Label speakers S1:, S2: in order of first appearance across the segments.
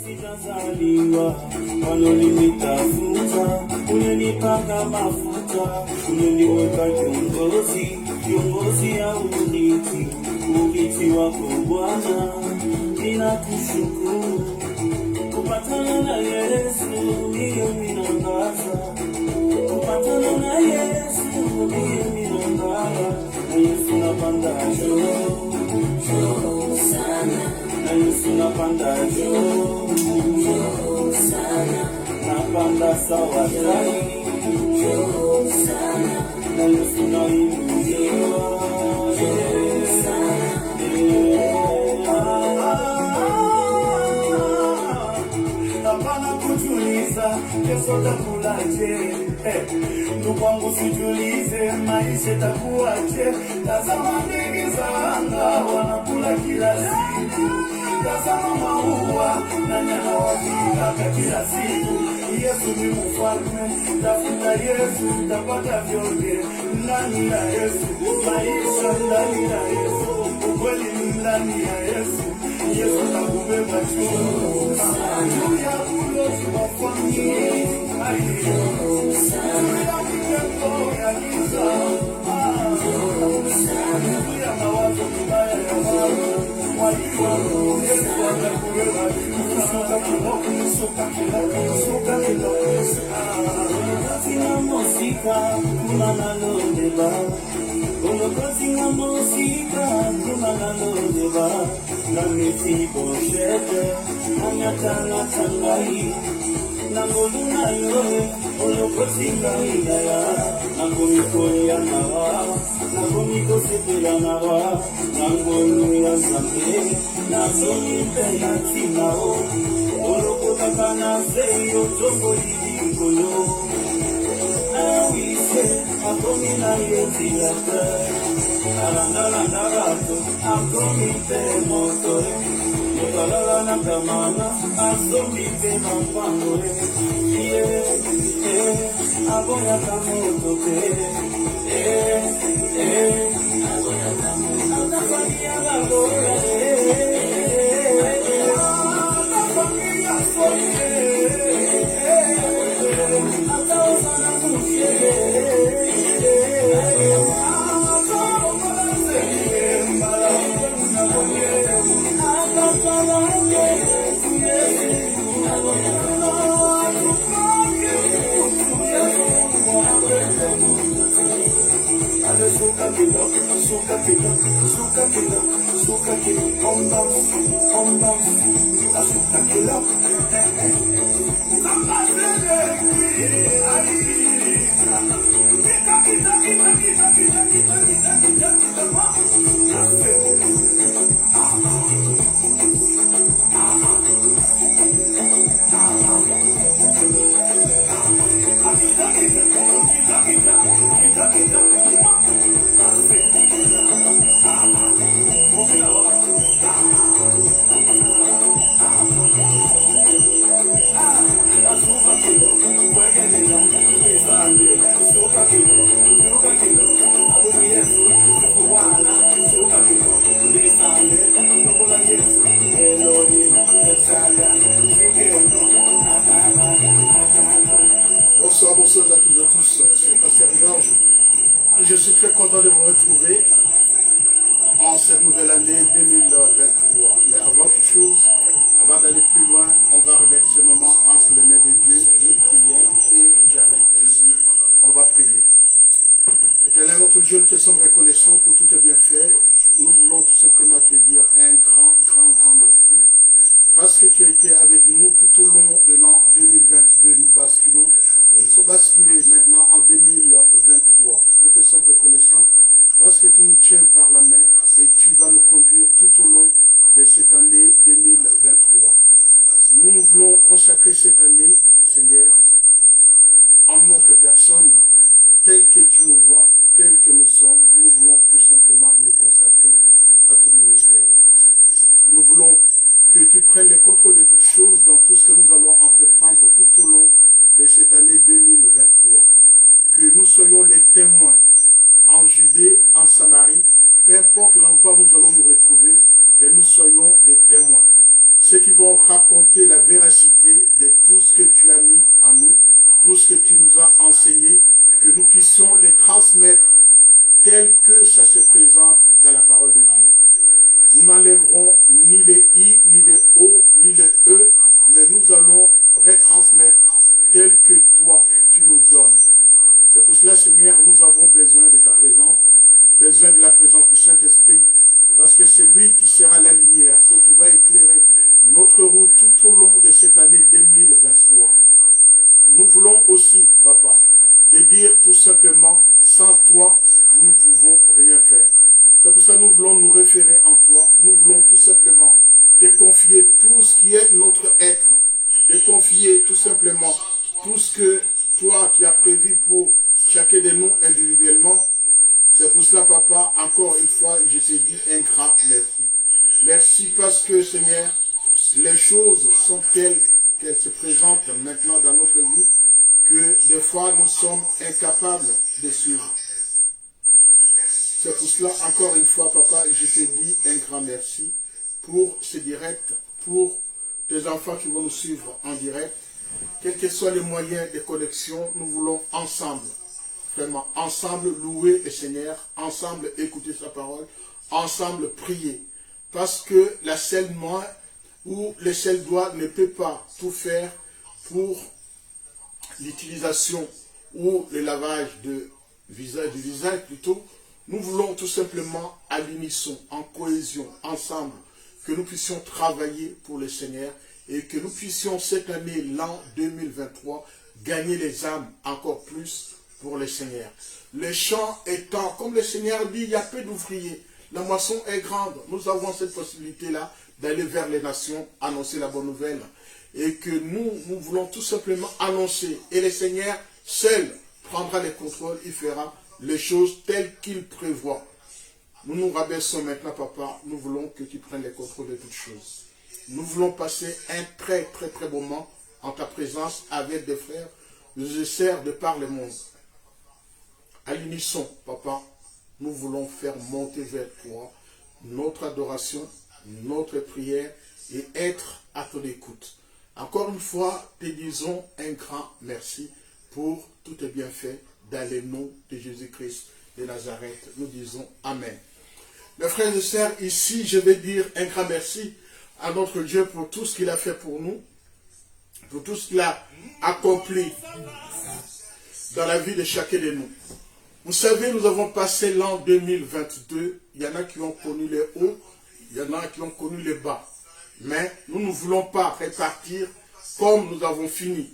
S1: Sijazaliwa wanaonitafuta, unanipaka mafuta, unaniweka kiongozi ya uliti wako Bwana, ninakushukuru. Kupatana na Yesu ndiyo minangaza, kupatana na Yesu ndiyo minangaza, na Yesu napanda juu sana, na Yesu napanda juu sana, napanda sawa zaidi juu sana, na Yesu nainuliwa sana. Hapana kutuliza kesho takulaje, ndugu wangu sijulize maisha takuaje. Tazama ndege za anga wanakula kila siku, tazama maua na nyama wakikaka kila siku. Yesu ni mfalme, tafuta Yesu utapata vyote. Ndani ya Yesu maisha, ndani ya Yesu ukweli, ndani ya Yesu. Yesu takubeba juu ya ulozi wa familia, juu ya kitendo ya giza, juu ya mawazo mabaya ya watu. Mwalimu Yesu atakubeba juu. Suka kiloko sina mosika kuna nalodeba, olokosi nga mosika kuna nalodeba, na misi boshete anyatangatangai nangolu na yoe, olokosi nga idaya nangomiko ya nawa, nangomiko sepela nawa, nangolu ya zambe nazomi penati nao, olokotaka na seyo tongo lidikolo. Awise akomi na yetilate alandalandagato akomi pe motore nikalala na kamana asomi pe mampangore agoya kamotoke agoya kamotoke afania gagora afania soye Suka kilo, on danse, la suka kilo.
S2: Bonsoir, bonsoir à toutes et à tous, c'est Pasteur Georges. Je suis très content de vous retrouver en cette nouvelle année 2023. Mais avant toute chose, avant d'aller plus loin, on va remettre ce moment entre les mains de Dieu. Nous prions et j'arrête la musique. On va prier. Éternel, notre Dieu, nous te sommes reconnaissants pour tout tes bienfaits. Nous voulons tout simplement te dire un grand merci. Parce que tu as été avec nous tout au long de l'an 2022, nous sommes basculés maintenant en 2023. Nous te sommes reconnaissants parce que tu nous tiens par la main et tu vas nous conduire tout au long de cette année 2023. Nous voulons consacrer cette année, Seigneur, en notre personne, telle que tu nous vois, telle que nous sommes. Nous voulons tout simplement nous consacrer à ton ministère. Nous voulons que tu prennes le contrôle de toutes choses dans tout ce que nous allons entreprendre tout au long de témoins en Judée, en Samarie, peu importe l'endroit où nous allons nous retrouver, que nous soyons des témoins. Ceux qui vont raconter la véracité de tout ce que tu as mis en nous, tout ce que tu nous as enseigné, que nous puissions les transmettre tel que ça se présente dans la parole de Dieu. Nous n'enlèverons ni les I, ni les O, ni les E, mais nous allons retransmettre tel que toi, tu nous donnes. C'est pour cela, Seigneur, nous avons besoin de ta présence, besoin de la présence du Saint-Esprit, parce que c'est lui qui sera la lumière, c'est qui va éclairer notre route tout au long de cette année 2023. Nous voulons aussi, Papa, te dire tout simplement, sans toi, nous ne pouvons rien faire. C'est pour ça que nous voulons nous référer en toi. Nous voulons tout simplement te confier tout ce qui est notre être. Te confier tout simplement tout ce que toi tu as prévu pour chacun de nous individuellement. C'est pour cela, Papa, encore une fois, je te dis un grand merci. Merci parce que, Seigneur, les choses sont telles qu'elles se présentent maintenant dans notre vie que des fois nous sommes incapables de suivre. C'est pour cela, encore une fois, Papa, je te dis un grand merci pour ce direct, pour tes enfants qui vont nous suivre en direct. Quels que soient les moyens de connexion, nous voulons ensemble, vraiment, ensemble louer le Seigneur, ensemble écouter sa parole, ensemble prier. Parce que la seule main ou le seul doigt ne peut pas tout faire pour l'utilisation ou le lavage du visage plutôt. Nous voulons tout simplement à l'unisson, en cohésion, ensemble, que nous puissions travailler pour le Seigneur et que nous puissions cette année, l'an 2023, gagner les âmes encore plus pour le Seigneur. Les champs étant, comme le Seigneur dit, il y a peu d'ouvriers. La moisson est grande. Nous avons cette possibilité-là d'aller vers les nations, annoncer la bonne nouvelle. Et que nous voulons tout simplement annoncer. Et le Seigneur seul prendra les contrôles, il fera les choses telles qu'il prévoit. Nous nous rabaissons maintenant, Papa. Nous voulons que tu prennes les contrôles de toutes choses. Nous voulons passer un très bon moment en ta présence avec des frères, des sœurs de par le monde. À l'unisson, Papa, nous voulons faire monter vers toi notre adoration, notre prière et être à ton écoute. Encore une fois, te disons un grand merci pour tous tes bienfaits dans le nom de Jésus-Christ de Nazareth. Nous disons Amen. Mes frères et sœurs, ici, je vais dire un grand merci à notre Dieu pour tout ce qu'il a fait pour nous, pour tout ce qu'il a accompli dans la vie de chacun de nous. Vous savez, nous avons passé l'an 2022. Il y en a qui ont connu les hauts, il y en a qui ont connu les bas. Mais nous ne voulons pas repartir comme nous avons fini.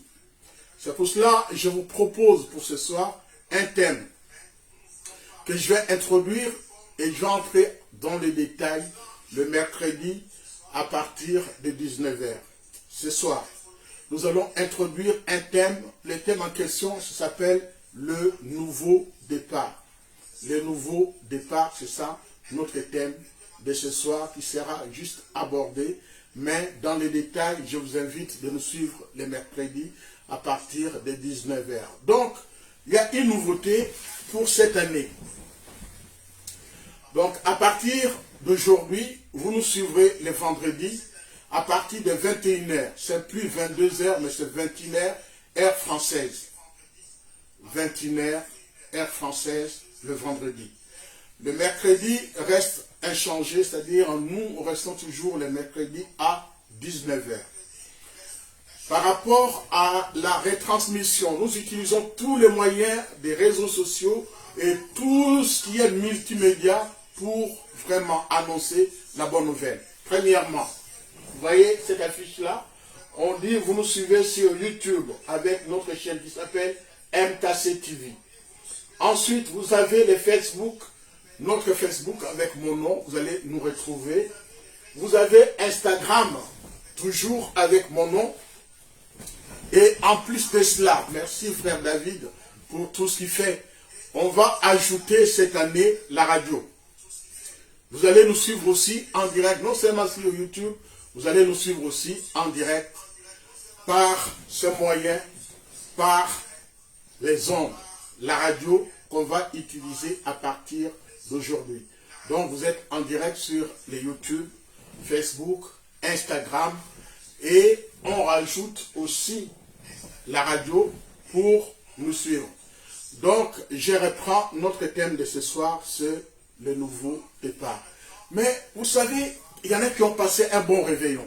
S2: C'est pour cela que je vous propose pour ce soir un thème que je vais introduire et je vais entrer dans les détails le mercredi à partir de 19 h. Ce soir, nous allons introduire un thème. Le thème en question s'appelle le nouveau départ. Le nouveau départ, c'est ça notre thème de ce soir qui sera juste abordé. Mais dans les détails, je vous invite de nous suivre les mercredis à partir de 19 h. Donc, il y a une nouveauté pour cette année. Donc, à partir d'aujourd'hui, vous nous suivrez les vendredis à partir de 21 h. C'est plus 22 h, mais c'est 21 h, heure française. 21 h, heure française, le vendredi. Le mercredi reste inchangé, c'est-à-dire nous restons toujours les mercredis à 19 h. Par rapport à la retransmission, nous utilisons tous les moyens des réseaux sociaux et tout ce qui est multimédia pour vraiment annoncer la bonne nouvelle. Premièrement, vous voyez cette affiche-là, on dit vous nous suivez sur YouTube avec notre chaîne qui s'appelle MKC TV. Ensuite, vous avez le Facebook, notre Facebook avec mon nom, vous allez nous retrouver. Vous avez Instagram, toujours avec mon nom. Et en plus de cela, merci frère David pour tout ce qu'il fait. On va ajouter cette année la radio. Vous allez nous suivre aussi en direct, non seulement sur YouTube, vous allez nous suivre aussi en direct par ce moyen, par les ondes. la radio qu'on va utiliser à partir d'aujourd'hui. Donc vous êtes en direct sur les YouTube, Facebook, Instagram et on rajoute aussi la radio pour nous suivre. Donc je reprends notre thème de ce soir, c'est le nouveau départ. Mais vous savez, il y en a qui ont passé un bon réveillon.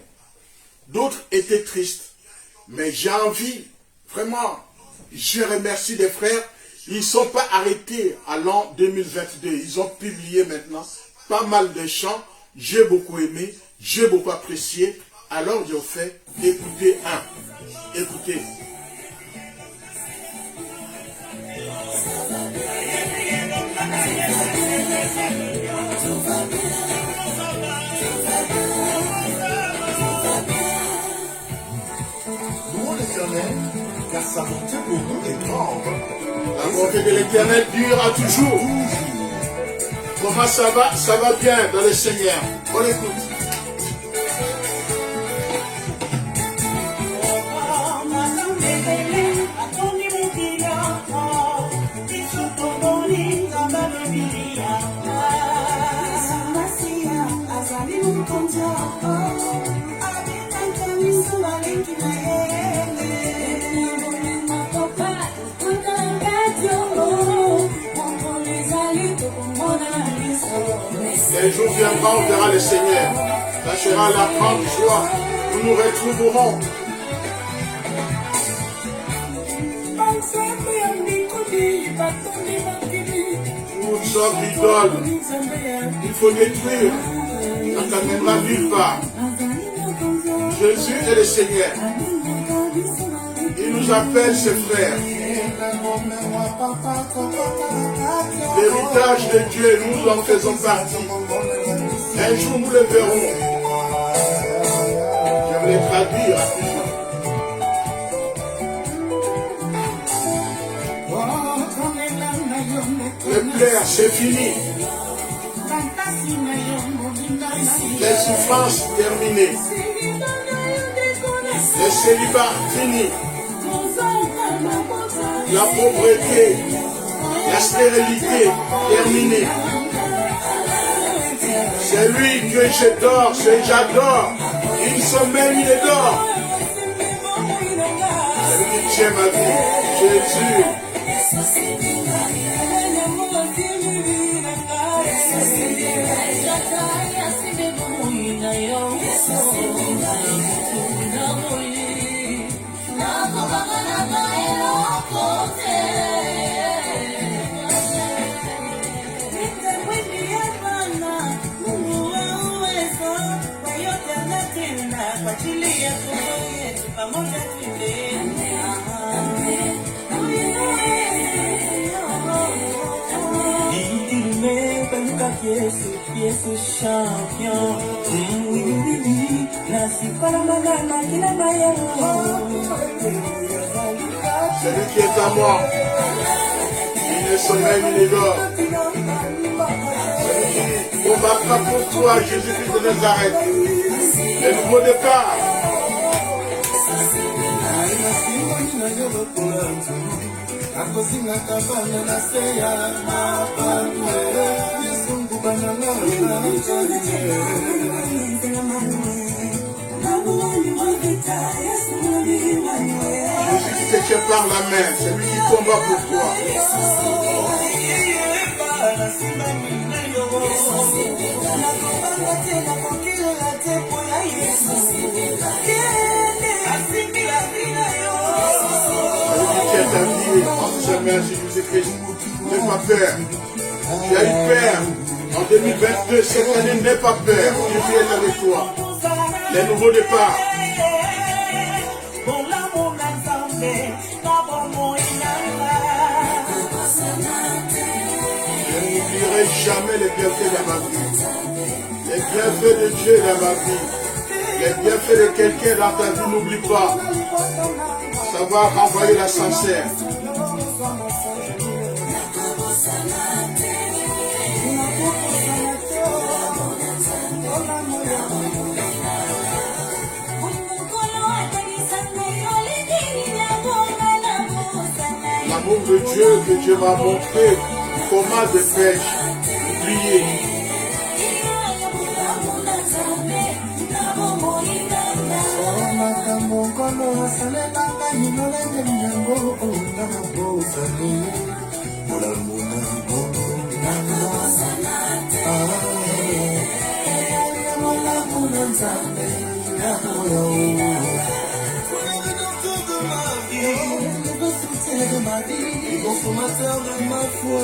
S2: D'autres étaient tristes. Mais j'ai envie, vraiment, je remercie les frères, ils ne sont pas arrêtés à l'an 2022. Ils ont publié maintenant pas mal de chants. J'ai beaucoup aimé, j'ai beaucoup apprécié. Alors j'ai fait écouter un. Écoutez.
S1: Louons l'Éternel, car sa bonté pour nous est grande.
S2: La bonté de l'Éternel dure à toujours. Comment ça va? Ça va bien dans le Seigneur. On écoute. Les jours viendront, on verra le Seigneur. Ça sera la grande joie. Nous nous retrouverons. Toutes sortes d'idoles, il faut détruire. Ça t'amènera nulle part. Jésus est le Seigneur. Il nous appelle ses frères. L'héritage de Dieu, nous en faisons partie. Un jour, nous le verrons. Je vais les traduire. Le plaire, c'est fini. Les souffrances terminées. Le célibat fini. La pauvreté, la stérilité terminée. C'est lui que j'adore, j'adore. Il sommeille, il dort. C'est lui qui tient ma vie, Jésus.
S3: Yesu champion.
S2: Celui qui est à moi, il ne sommeille ni ne dort. Celui qui combattra pour toi, Jésus-Christ de Nazareth. Le nouveau départ. Jésus qui te tient par la main, c'est lui qui combat pour toi. Celui qui est ta vie entre ses mains, Jésus-Christ. N'aie pas peur. Tu as eu peur. En 2022, cette année, n'aie pas peur. Jésus est avec toi. Les nouveaux départs. Je n'oublierai jamais les bienfaits de ma vie. Les bienfaits de Dieu dans ma vie. Les bienfaits de quelqu'un dans ta vie, n'oublie pas. Savoir renvoyer l'ascenseur. l'amour de Dieu que Dieu m'a montré, comment de pêche, oublié.
S1: Consommateur de ma foi,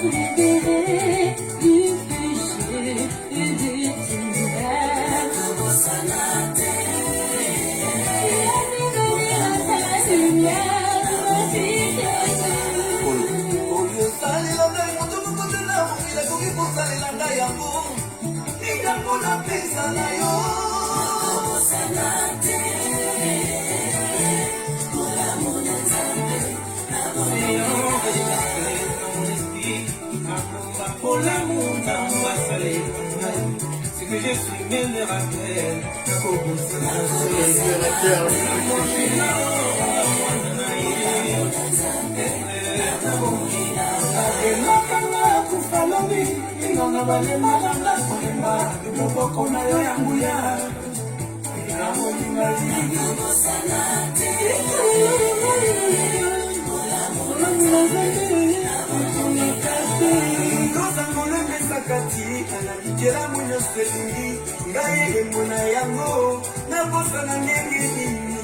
S3: libéré du péché et des ténèbres. La lumière, ma vie de
S1: pour l'amour d'un moi salé, c'est que je suis vulnérable. Kela mwenye selingi ngaye emuna yango nakosana ndenge nini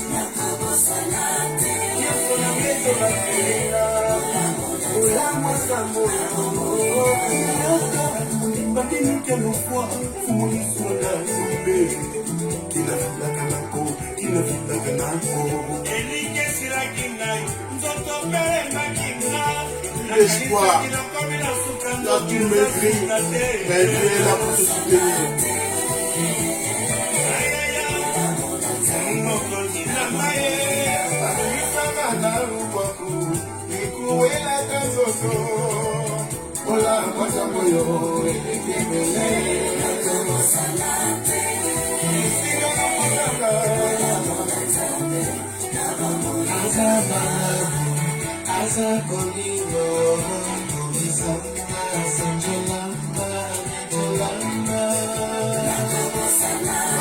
S1: yeso na mbeto bakelela olamwa sango babinike lokwa fumolisona yobe kinafilaka nako elingesilaki ngai nzoto mpelemaki nga
S2: L'espoir, dans tout maigri, mais Dieu est là pour te soutenir.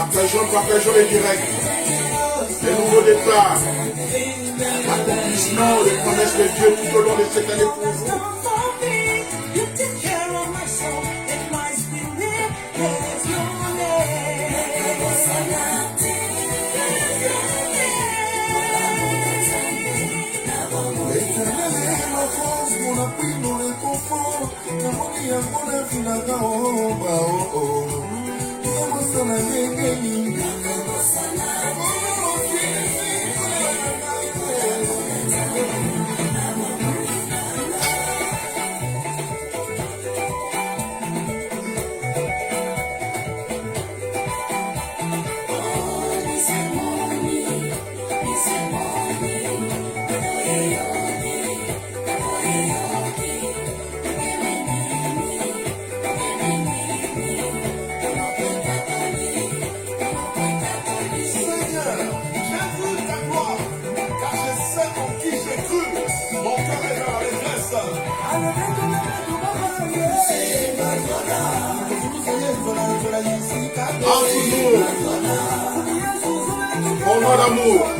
S2: Après jour et direct. Les nouveaux départs. L'accomplissement des promesses de Dieu tout au long de cette année pour vous. Mon nom d'amour.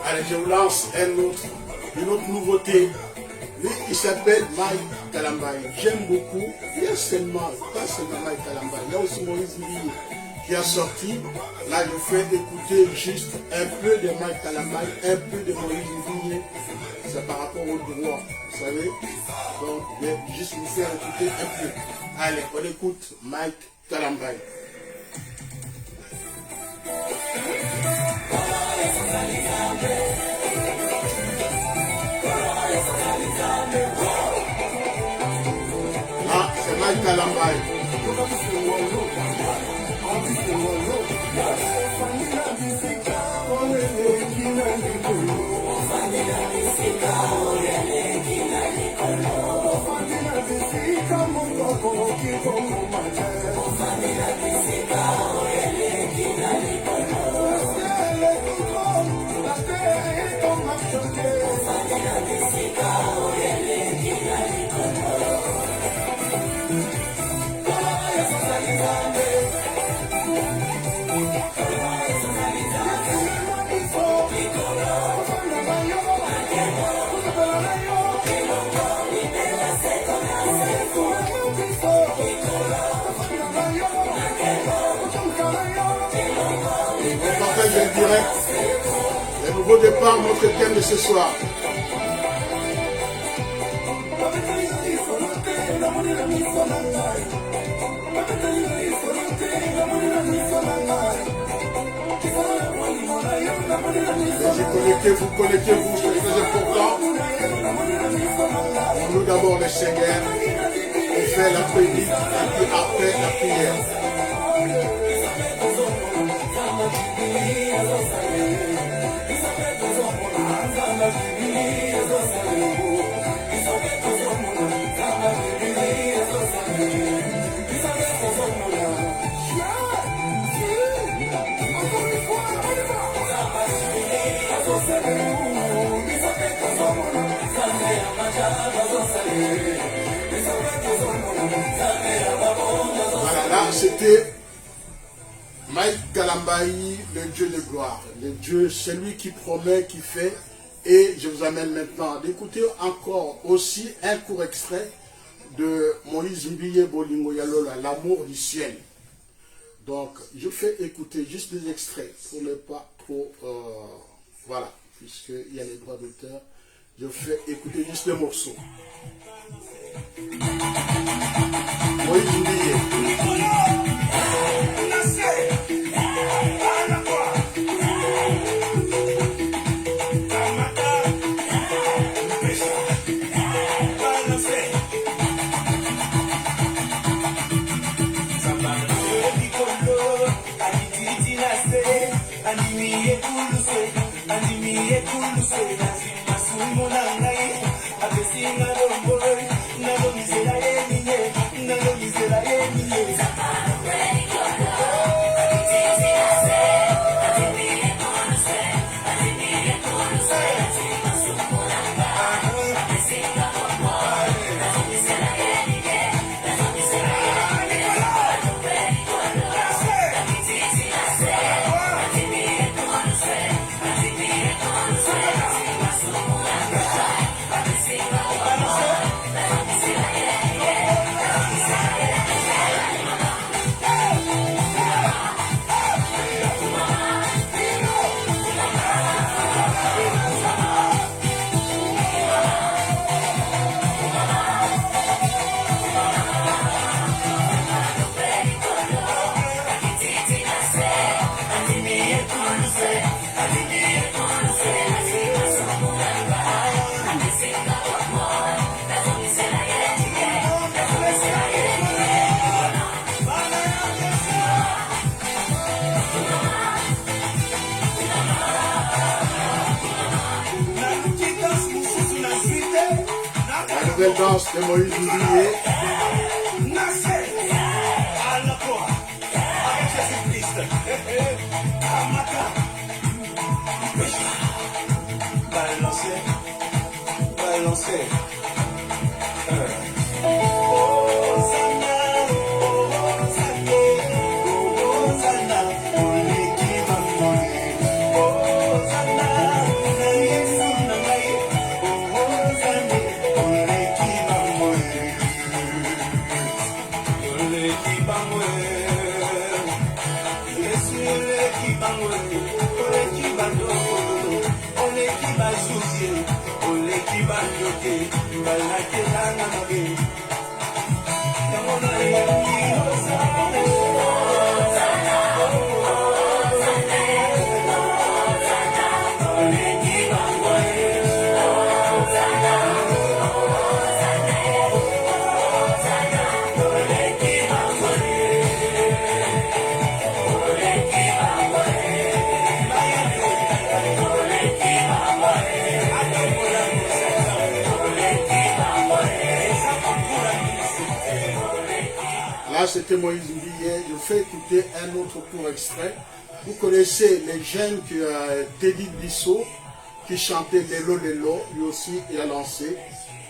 S2: Allez, je vous lance une autre nouveauté. Lui, il s'appelle Mike Kalambaye. J'aime beaucoup, pas seulement Mike Kalambaye. Il y a aussi Moïse Mbiye qui a sorti. Là, je fais écouter juste un peu de Mike Kalambaye, un peu de Moïse Mbiye. C'est par rapport au droit, vous savez. Donc, je vais juste vous faire écouter un peu. Allez, on écoute Mike Kalambaye. Ah, c'est Mike Kalambaye. Direct. Le nouveau départ, notre thème de ce soir. Connectez-vous, c'est très important. Nous d'abord les Seigneurs, on fait la prière et puis après la prière. Voilà, là c'était Mike Kalambaye, le Dieu de gloire, le Dieu, celui qui promet, qui fait. Et je vous amène maintenant d'écouter encore aussi un court extrait de Moïse Mbiye Bolingo Yalola, l'amour du ciel. Donc, je fais écouter juste des extraits pour ne pas trop... voilà, puisqu'il y a les droits d'auteur, je fais écouter juste le morceau. Moïse Mbiye. Nouvelle danse de Moïse Mbiye. Là, c'était Moïse Mbillet. Je fais écouter un autre court extrait. Vous connaissez les jeunes que Teddy Bissot, qui chantait Lelo Lelo, lui aussi, il a lancé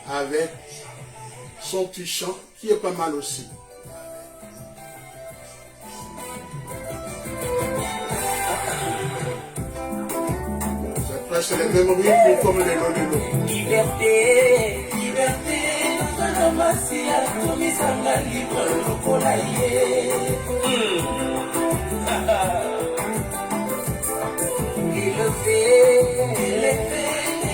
S2: avec son petit chant, qui est pas mal aussi. C'est presque les mêmes rythmes comme Lelo Lelo.
S1: Liberté, liberté, Namasi atumisanga libre lokola ye. Élevé,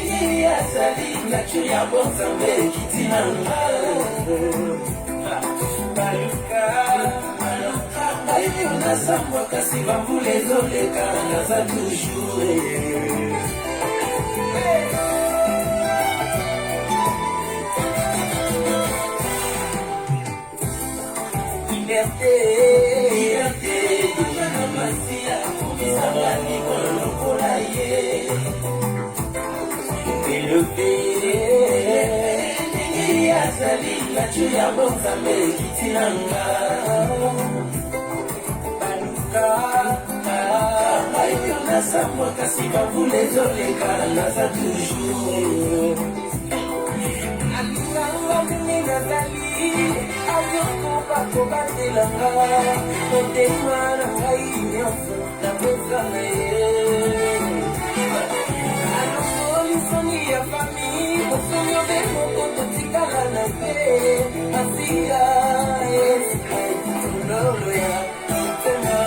S1: ye azali nature ya bonzambe kitinanga. Baluka, bayebi onasambwa kasi bambula ezoleka naza toujours. Liberté, liberté, Namasiya, Kumisanga Nikolo lokola ye. Élevé, ndenge azali nature ya bonzambe kitinanga. Baluka, bayebi onasambwa kasi bambula ezoleka naza toujours. Alinganga mimi nazali ayoko bakobadelanga motema na ngai nyonso napesa na ye alongolisoni ya fami osoni obe moko totikala na te asiya lolo ya motema.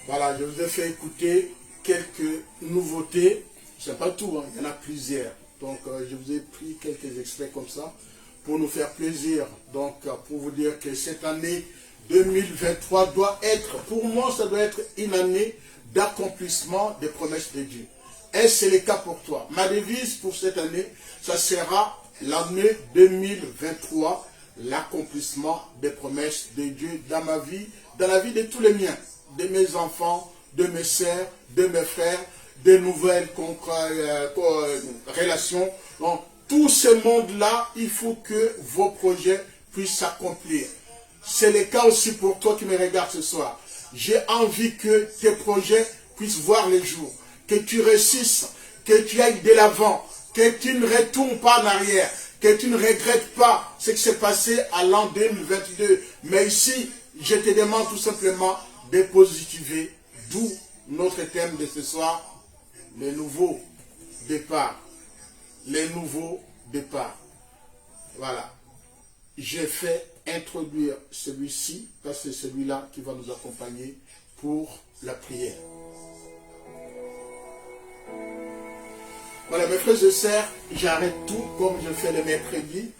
S2: Voilà, je vous ai fait écouter quelques nouveautés. C'est pas tout, hein, il y en a plusieurs. Donc, je vous ai pris quelques extraits comme ça pour nous faire plaisir. Donc, pour vous dire que cette année 2023 doit être, pour moi, ça doit être une année d'accomplissement des promesses de Dieu. Et c'est le cas pour toi. Ma devise pour cette année, ça sera l'année 2023, l'accomplissement des promesses de Dieu dans ma vie, dans la vie de tous les miens, de mes enfants, de mes sœurs, de mes frères, de nouvelles relations. Donc, tout ce monde-là, il faut que vos projets puissent s'accomplir. C'est le cas aussi pour toi qui me regardes ce soir. J'ai envie que tes projets puissent voir le jour, que tu réussisses, que tu ailles de l'avant, que tu ne retournes pas en arrière, que tu ne regrettes pas ce qui s'est passé à l'an 2022. Mais ici, je te demande tout simplement de positiver, d'où notre thème de ce soir, les nouveaux départs. Les nouveaux départs. Voilà. J'ai fait introduire celui-ci, parce que c'est celui-là qui va nous accompagner pour la prière. Voilà, mes frères et sœurs, j'arrête tout comme je fais le mercredi.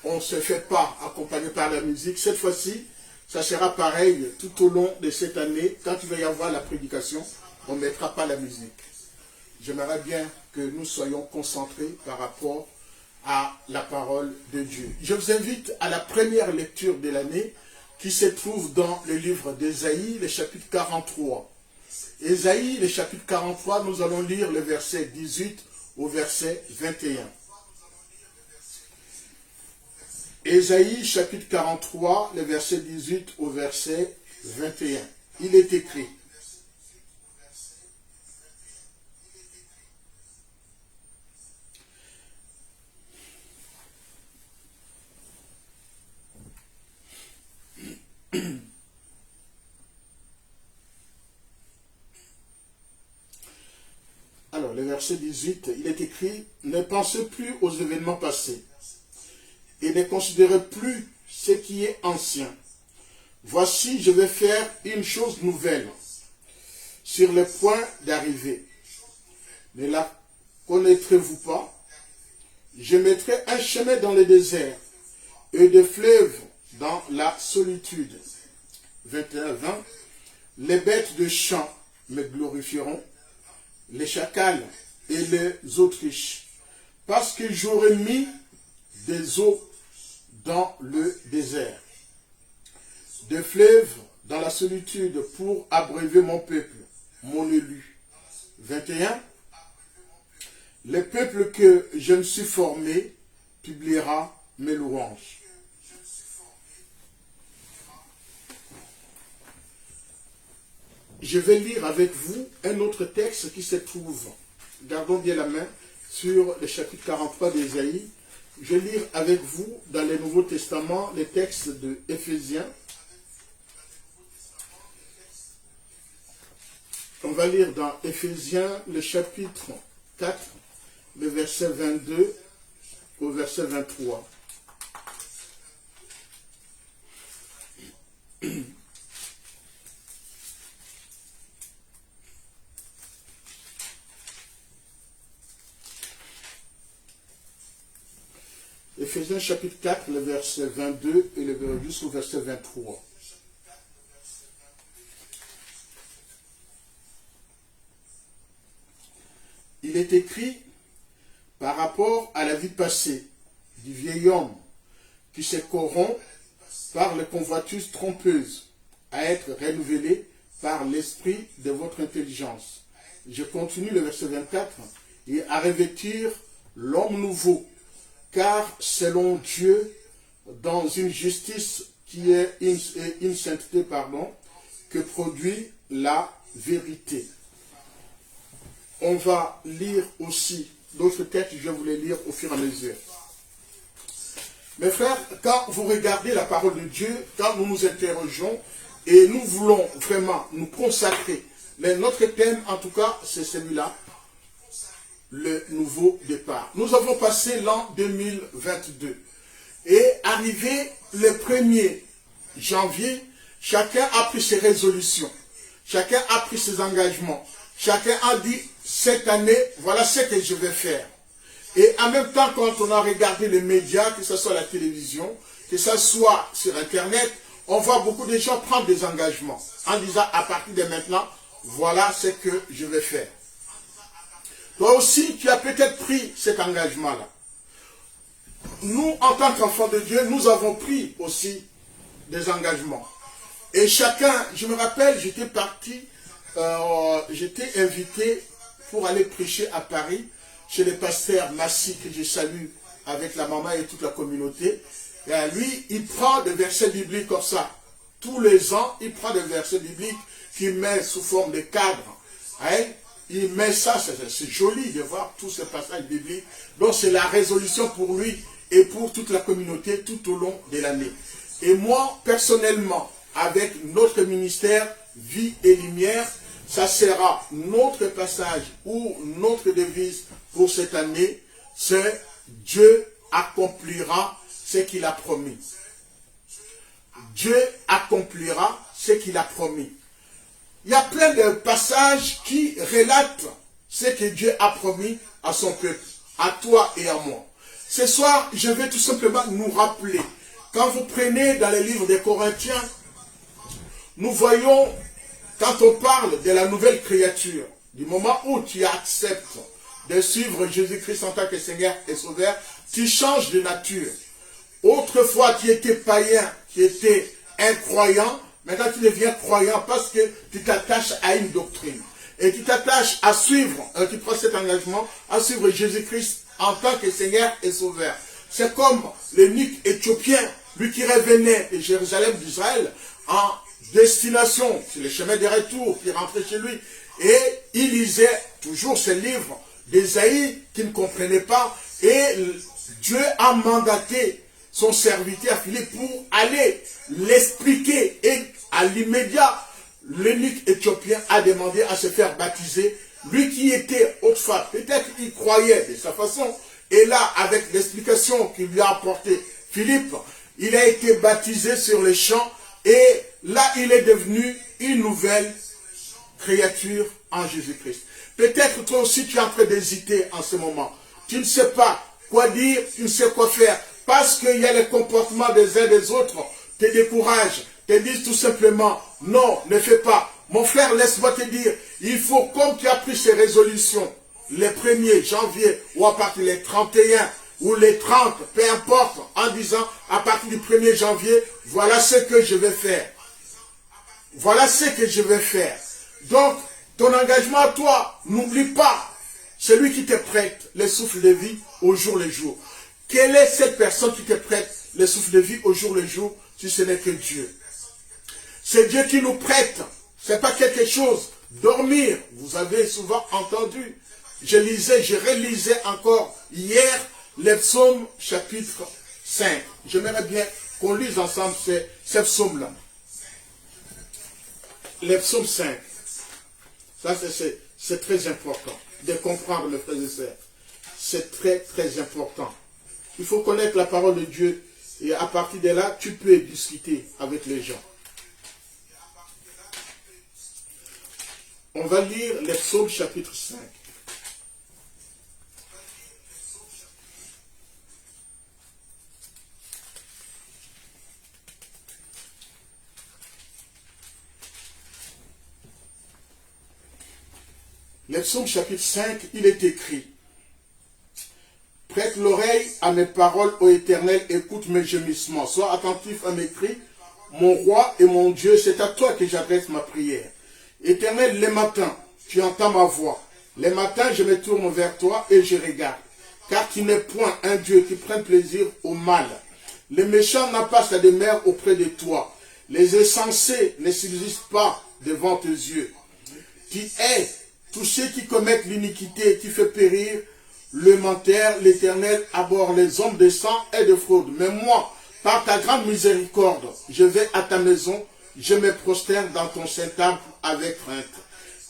S2: On ne se fait pas accompagner par la musique. Cette fois-ci, ça sera pareil tout au long de cette année. Quand il va y avoir la prédication, on ne mettra pas la musique. J'aimerais bien que nous soyons concentrés par rapport à la parole de Dieu. Je vous invite à la première lecture de l'année qui se trouve dans le livre d'Ésaïe, le chapitre 43. Ésaïe, le chapitre 43, nous allons lire le verset 18 au verset 21. Ésaïe, chapitre 43, le verset 18 au verset 21. Il est écrit: verset 18, il est écrit, « Ne pensez plus aux événements passés et ne considérez plus ce qui est ancien. Voici, je vais faire une chose nouvelle sur le point d'arriver. Ne la connaîtrez-vous pas? Je mettrai un chemin dans le désert et des fleuves dans la solitude. » 21-20. Les bêtes de champ me glorifieront, les chacals et les autruches, parce que j'aurai mis des eaux dans le désert, des fleuves dans la solitude pour abreuver mon peuple, mon élu. 21. Le peuple que je me suis formé publiera mes louanges. Je vais lire avec vous un autre texte qui se trouve, gardons bien la main, sur le chapitre 43 d'Ésaïe. Je vais lire avec vous dans le Nouveau Testament les textes de Éphésiens. On va lire dans Éphésiens le chapitre 4, le verset 22 au verset 23. Éphésiens chapitre 4, le verset 22 et jusqu'au verset 23. Il est écrit par rapport à la vie passée du vieil homme qui se corrompt par les convoitises trompeuses à être renouvelé par l'esprit de votre intelligence. Je continue le verset 24. Et à revêtir l'homme nouveau, car selon Dieu, dans une justice qui est une sainteté, que produit la vérité. On va lire aussi d'autres textes, je vais vous les lire au fur et à mesure. Mes frères, quand vous regardez la parole de Dieu, quand nous nous interrogeons et nous voulons vraiment nous consacrer, mais notre thème en tout cas c'est celui-là, le nouveau départ. Nous avons passé l'an 2022 et arrivé le 1er janvier, chacun a pris ses résolutions, chacun a pris ses engagements, chacun a dit cette année, voilà ce que je vais faire. Et en même temps, quand on a regardé les médias, que ce soit la télévision, que ce soit sur Internet, on voit beaucoup de gens prendre des engagements en disant à partir de maintenant, voilà ce que je vais faire. Toi aussi, tu as peut-être pris cet engagement-là. Nous, en tant qu'enfants de Dieu, nous avons pris aussi des engagements. Et chacun, je me rappelle, j'étais parti, j'étais invité pour aller prêcher à Paris, chez le pasteur Massi, que je salue avec la maman et toute la communauté. Et lui, il prend des versets bibliques comme ça. Tous les ans, il prend des versets bibliques qu'il met sous forme de cadre. Hein? Il met ça, c'est joli de voir tous ces passages bibliques. Donc c'est la résolution pour lui et pour toute la communauté tout au long de l'année. Et moi, personnellement, avec notre ministère Vie et Lumière, ça sera notre passage ou notre devise pour cette année, c'est Dieu accomplira ce qu'il a promis. Dieu accomplira ce qu'il a promis. Il y a plein de passages qui relatent ce que Dieu a promis à son peuple, à toi et à moi. Ce soir, je vais tout simplement nous rappeler. Quand vous prenez dans les livres des Corinthiens, nous voyons, quand on parle de la nouvelle créature, du moment où tu acceptes de suivre Jésus-Christ en tant que Seigneur et Sauveur, tu changes de nature. Autrefois, tu étais païen, tu étais incroyant. Maintenant, tu deviens croyant parce que tu t'attaches à une doctrine. Et tu t'attaches à suivre, tu prends cet engagement, à suivre Jésus-Christ en tant que Seigneur et Sauveur. C'est comme l'eunuque éthiopien, lui qui revenait de Jérusalem d'Israël en destination, sur le chemin de retour, qui rentrait chez lui. Et il lisait toujours ce livre d'Ésaïe qu'il ne comprenait pas. Et Dieu a mandaté son serviteur Philippe pour aller l'expliquer. Et à l'immédiat, l'eunuque éthiopien a demandé à se faire baptiser. Lui qui était autrefois, peut-être il croyait de sa façon, et là, avec l'explication qu'il lui a apporté Philippe, il a été baptisé sur les champs, et là, il est devenu une nouvelle créature en Jésus-Christ. Peut-être toi aussi, tu es en train d'hésiter en ce moment. Tu ne sais pas quoi dire, tu ne sais quoi faire, parce qu'il y a les comportements des uns des autres, te découragent, te disent tout simplement, non, ne fais pas. Mon frère, laisse-moi te dire, il faut, comme tu as pris ces résolutions, les 1er janvier, ou à partir des 31, ou les 30, peu importe, en disant, à partir du 1er janvier, voilà ce que je vais faire. Voilà ce que je vais faire. Donc, ton engagement à toi, n'oublie pas, celui qui te prête le souffle de vie au jour le jour. Quelle est cette personne qui te prête le souffle de vie au jour le jour, si ce n'est que Dieu? C'est Dieu qui nous prête. Ce n'est pas quelque chose. Dormir, vous avez souvent entendu. Je relisais encore hier les psaumes chapitre 5. J'aimerais bien qu'on lise ensemble ces psaumes-là. Les psaumes 5. Ça, c'est très important de comprendre, mes frères et sœurs. C'est très, très important. Il faut connaître la parole de Dieu et à partir de là, tu peux discuter avec les gens. On va lire les psaumes chapitre 5. Les psaumes chapitre 5, il est écrit: prête l'oreille à mes paroles, ô Éternel, écoute mes gémissements. Sois attentif à mes cris, mon roi et mon Dieu, c'est à toi que j'adresse ma prière. Éternel, les matins, tu entends ma voix. Les matins, je me tourne vers toi et je regarde. Car tu n'es point un Dieu qui prenne plaisir au mal. Les méchants n'ont pas sa demeure auprès de toi. Les insensés ne subsistent pas devant tes yeux. Tu hais tous ceux qui commettent l'iniquité, tu fais périr le menteur. L'Éternel abhorre les hommes de sang et de fraude. Mais moi, par ta grande miséricorde, je vais à ta maison, je me prosterne dans ton saint-temple avec crainte.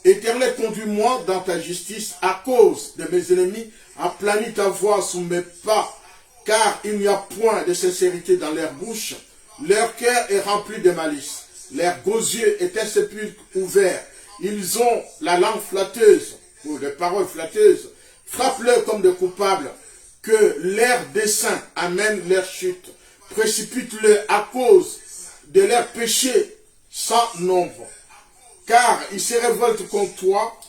S2: Éternel, conduis-moi dans ta justice à cause de mes ennemis, aplanis ta voix sous mes pas, car il n'y a point de sincérité dans leur bouche. Leur cœur est rempli de malice. Leurs gosiers est un sépulcre ouvert. Ils ont la langue flatteuse, ou des paroles flatteuses. Frappe-le comme des coupables, que leurs desseins amènent leur chute. Précipite-le à cause de leurs péchés sans nombre. Car ils se révoltent contre toi.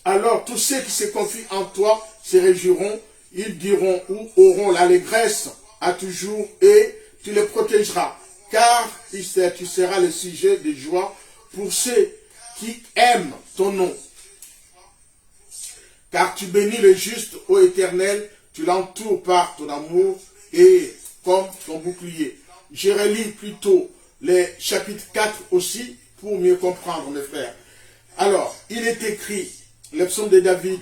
S2: Alors tous ceux qui se confient en toi se réjouiront. Ils diront ou auront l'allégresse à toujours et tu les protégeras. Car tu seras le sujet de joie pour ceux qui aiment ton nom. Car tu bénis le juste, ô Éternel, tu l'entoures par ton amour et comme ton bouclier. Je relis plutôt les chapitres 4 aussi pour mieux comprendre, mes frères. Alors, il est écrit, le psaume de David: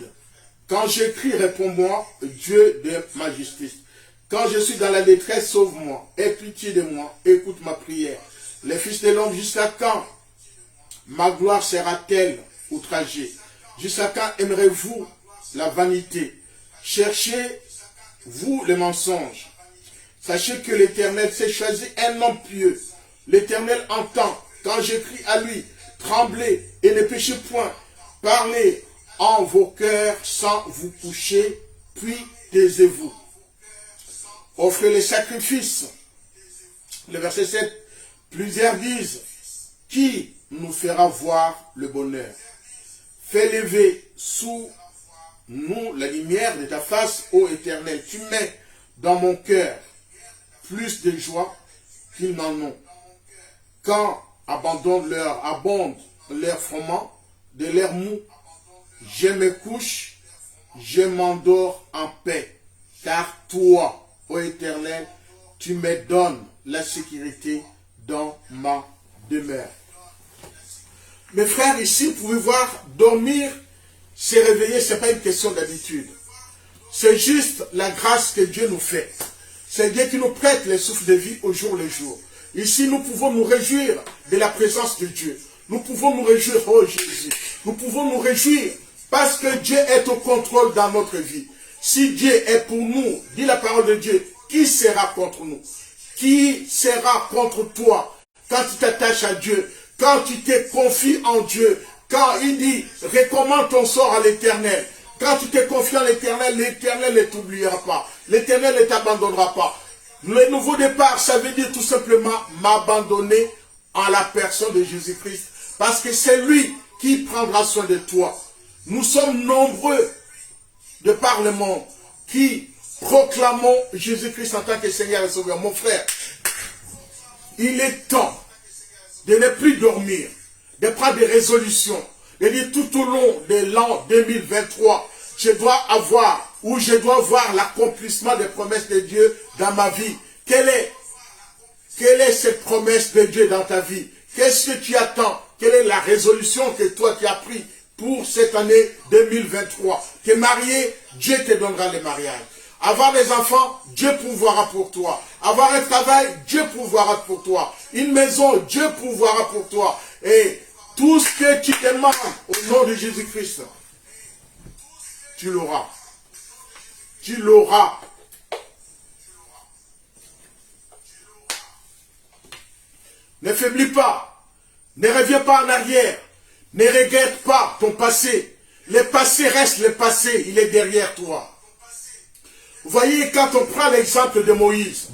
S2: quand j'écris, réponds-moi, Dieu de ma justice. Quand je suis dans la détresse, sauve-moi. Aie pitié de moi, écoute ma prière. Les fils de l'homme, jusqu'à quand ma gloire sera-t-elle outragée? Jusqu'à quand aimerez-vous la vanité? Cherchez-vous les mensonges? Sachez que l'Éternel s'est choisi un homme pieux. L'Éternel entend. Quand j'écris à lui, tremblez et ne péchez point. Parlez en vos cœurs sans vous coucher, puis taisez-vous. Offrez les sacrifices. Le verset 7, plusieurs disent: qui nous fera voir le bonheur? Fais lever sous nous la lumière de ta face, ô Éternel. Tu mets dans mon cœur plus de joie qu'ils n'en ont. Quand abondent leur froment, de l'air mou, je me couche, je m'endors en paix. Car toi, ô Éternel, tu me donnes la sécurité dans ma demeure. Mes frères, ici, vous pouvez voir, dormir, se réveiller, ce n'est pas une question d'habitude. C'est juste la grâce que Dieu nous fait. C'est Dieu qui nous prête le souffle de vie au jour le jour. Ici, nous pouvons nous réjouir de la présence de Dieu. Nous pouvons nous réjouir, oh Jésus. Nous pouvons nous réjouir parce que Dieu est au contrôle dans notre vie. Si Dieu est pour nous, dit la parole de Dieu, qui sera contre nous? Qui sera contre toi quand tu t'attaches à Dieu, quand tu te confies en Dieu, quand il dit, recommande ton sort à l'Éternel. Quand tu te confies en l'Éternel, l'Éternel ne t'oubliera pas. L'Éternel ne t'abandonnera pas. Le nouveau départ, ça veut dire tout simplement m'abandonner en la personne de Jésus-Christ. Parce que c'est lui qui prendra soin de toi. Nous sommes nombreux de par le monde qui proclamons Jésus-Christ en tant que Seigneur et Sauveur. Mon frère, il est temps de ne plus dormir, de prendre des résolutions, de dire tout au long de l'an 2023, je dois avoir ou je dois voir l'accomplissement des promesses de Dieu dans ma vie. Quelle est cette promesse de Dieu dans ta vie? Qu'est-ce que tu attends? Quelle est la résolution que toi tu as prise pour cette année 2023? T'es marié, Dieu te donnera le mariage. Avoir des enfants, Dieu pourvoira pour toi. Avoir un travail, Dieu pourvoira pour toi. Une maison, Dieu pourvoira pour toi. Et tout ce que tu demandes au nom de Jésus-Christ, tu l'auras. Tu l'auras. Ne faiblis pas. Ne reviens pas en arrière. Ne regrette pas ton passé. Le passé reste le passé. Il est derrière toi. Vous voyez, quand on prend l'exemple de Moïse,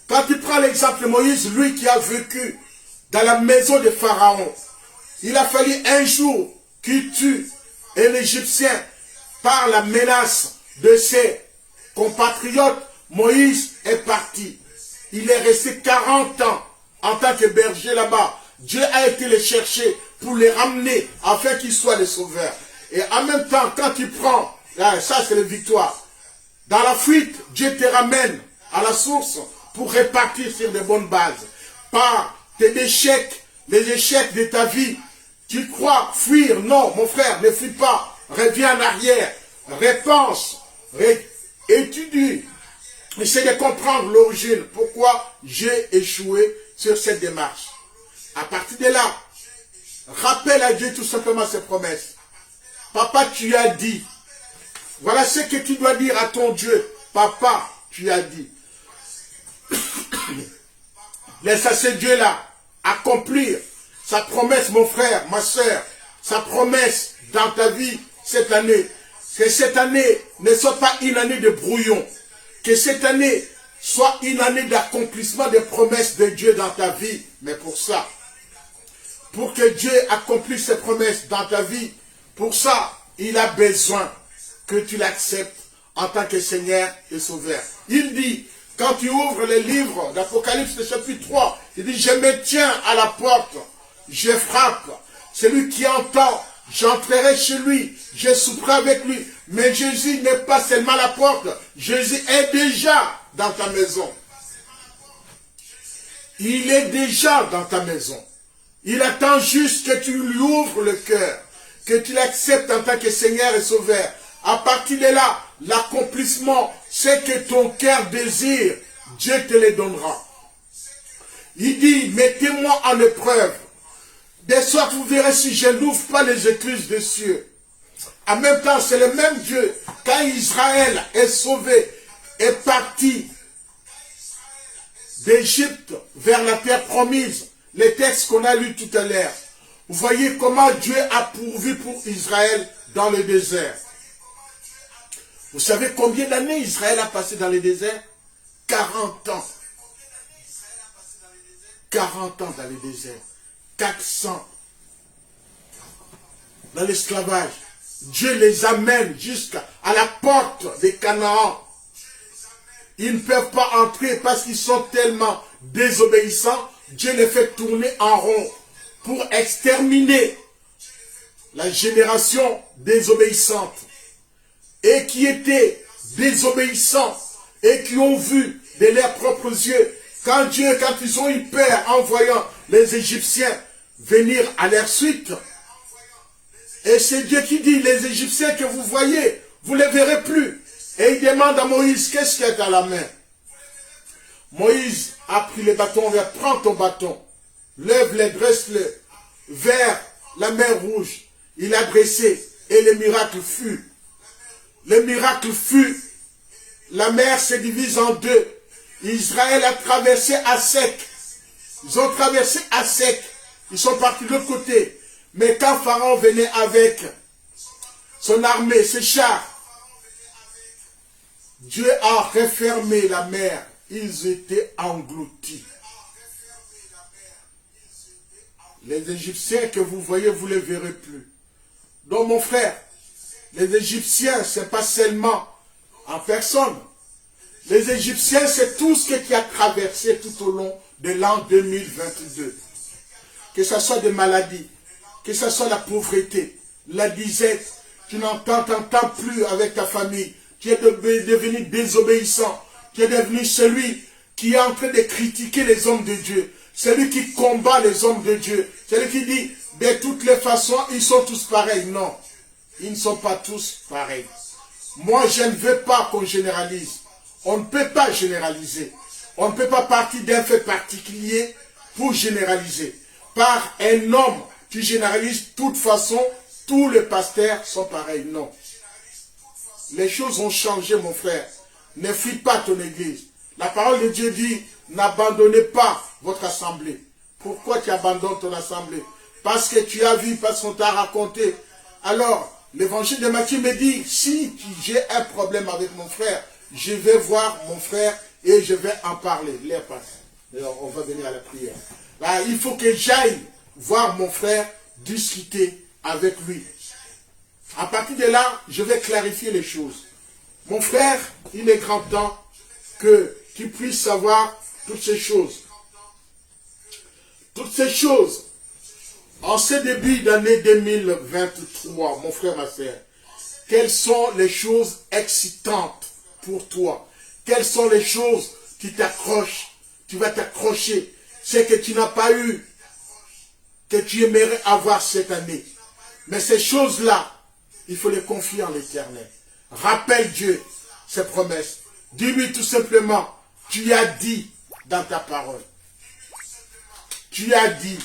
S2: quand tu prends l'exemple de Moïse, lui qui a vécu dans la maison de Pharaon, il a fallu un jour qu'il tue un Égyptien par la menace de ses compatriotes. Moïse est parti. Il est resté 40 ans en tant que berger là-bas. Dieu a été le chercher pour les ramener afin qu'ils soient les sauveurs. Et en même temps, quand tu prends, là, ça c'est la victoire. Dans la fuite, Dieu te ramène à la source pour répartir sur de bonnes bases. Par tes échecs, les échecs de ta vie, tu crois fuir. Non, mon frère, ne fuis pas. Reviens en arrière. Repense. Étudie. Essaie de comprendre l'origine. Pourquoi j'ai échoué sur cette démarche. À partir de là, rappelle à Dieu tout simplement ses promesses. Papa, tu as dit. Voilà ce que tu dois dire à ton Dieu. Papa, tu as dit. Laisse à ce Dieu-là accomplir sa promesse, mon frère, ma soeur. Sa promesse dans ta vie cette année. Que cette année ne soit pas une année de brouillon. Que cette année soit une année d'accomplissement des promesses de Dieu dans ta vie. Mais pour ça, pour que Dieu accomplisse ses promesses dans ta vie, pour ça, il a besoin que tu l'acceptes en tant que Seigneur et Sauveur. Il dit, quand tu ouvres le livre d'Apocalypse, le chapitre 3, il dit, je me tiens à la porte, je frappe. Celui qui entend, j'entrerai chez lui, je souperai avec lui. Mais Jésus n'est pas seulement à la porte, Jésus est déjà dans ta maison. Il est déjà dans ta maison. Il attend juste que tu lui ouvres le cœur, que tu l'acceptes en tant que Seigneur et Sauveur. À partir de là, l'accomplissement, c'est que ton cœur désire, Dieu te le donnera. Il dit, mettez-moi en épreuve. De sorte vous verrez si je n'ouvre pas les écluses des cieux. En même temps, c'est le même Dieu. Quand Israël est sauvé, est parti d'Égypte vers la terre promise, les textes qu'on a lus tout à l'heure, vous voyez comment Dieu a pourvu pour Israël dans le désert. Vous savez combien d'années Israël a passé dans le désert? 40 ans. 40 ans dans le désert. 400 dans l'esclavage. Dieu les amène jusqu'à la porte de Canaan. Ils ne peuvent pas entrer parce qu'ils sont tellement désobéissants. Dieu les fait tourner en rond pour exterminer la génération désobéissante et qui étaient désobéissants et qui ont vu de leurs propres yeux quand ils ont eu peur en voyant les Égyptiens venir à leur suite. Et c'est Dieu qui dit, les Égyptiens que vous voyez, vous ne les verrez plus. Et il demande à Moïse, qu'est-ce qu'il y a dans la main? Moïse a pris le bâton, prends ton bâton, lève-le, dresse-le. vers la mer Rouge. Il a dressé et le miracle fut. Le miracle fut. La mer se divise en deux. Israël a traversé à sec. Ils ont traversé à sec. Ils sont partis de l'autre côté. Mais quand Pharaon venait avec son armée, ses chars, Dieu a refermé la mer. Ils étaient engloutis. Les Égyptiens que vous voyez, vous ne les verrez plus. Donc mon frère, les Égyptiens, ce n'est pas seulement en personne. Les Égyptiens, c'est tout ce que tu as traversé tout au long de l'an 2022. Que ce soit des maladies, que ce soit la pauvreté, la disette, tu t'entends plus avec ta famille, tu es devenu désobéissant, tu es devenu celui qui est en train de critiquer les hommes de Dieu, celui qui combat les hommes de Dieu, celui qui dit, de toutes les façons, ils sont tous pareils. Non, ils ne sont pas tous pareils. Moi, je ne veux pas qu'on généralise. On ne peut pas généraliser. On ne peut pas partir d'un fait particulier pour généraliser. Par un homme, tu généralises, de toute façon, tous les pasteurs sont pareils. Non. Les choses ont changé, mon frère. Ne fuis pas ton église. La parole de Dieu dit, n'abandonnez pas votre assemblée. Pourquoi tu abandonnes ton assemblée? Parce que tu as vu, parce qu'on t'a raconté. Alors, l'évangile de Matthieu me dit, si j'ai un problème avec mon frère, je vais voir mon frère et je vais en parler. L'air passe. Alors, on va venir à la prière. Là, il faut que j'aille voir mon frère, discuter avec lui. À partir de là, je vais clarifier les choses. Mon frère, il est grand temps que tu puisses savoir toutes ces choses. Toutes ces choses. En ce début d'année 2023, mon frère, ma soeur, quelles sont les choses excitantes pour toi? Quelles sont les choses qui t'accrochent? Tu vas t'accrocher. C'est que tu n'as pas eu, que tu aimerais avoir cette année. Mais ces choses-là, il faut les confier en l'Éternel. Rappelle Dieu ses promesses. Dis-lui tout simplement, tu as dit dans ta parole. Tu as dit.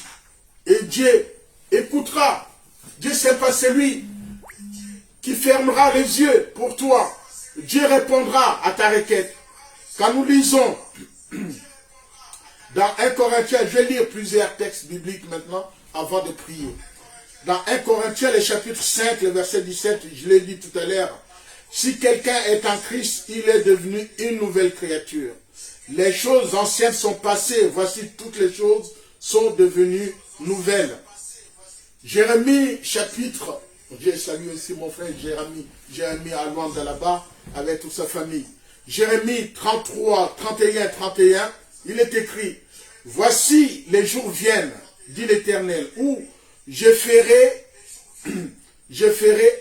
S2: Et Dieu écoutera. Dieu, c'est pas celui qui fermera les yeux pour toi. Dieu répondra à ta requête. Quand nous lisons dans 1 Corinthiens, je vais lire plusieurs textes bibliques maintenant avant de prier. Dans 1 Corinthiens, le chapitre 5, le verset 17, je l'ai dit tout à l'heure. Si quelqu'un est en Christ, il est devenu une nouvelle créature. Les choses anciennes sont passées. Voici, toutes les choses sont devenues nouvelles. Jérémie, chapitre, je salue aussi mon frère Jérémie à Luanda là-bas, avec toute sa famille. Jérémie 33, 31, il est écrit, voici les jours viennent, dit l'Éternel, où je ferai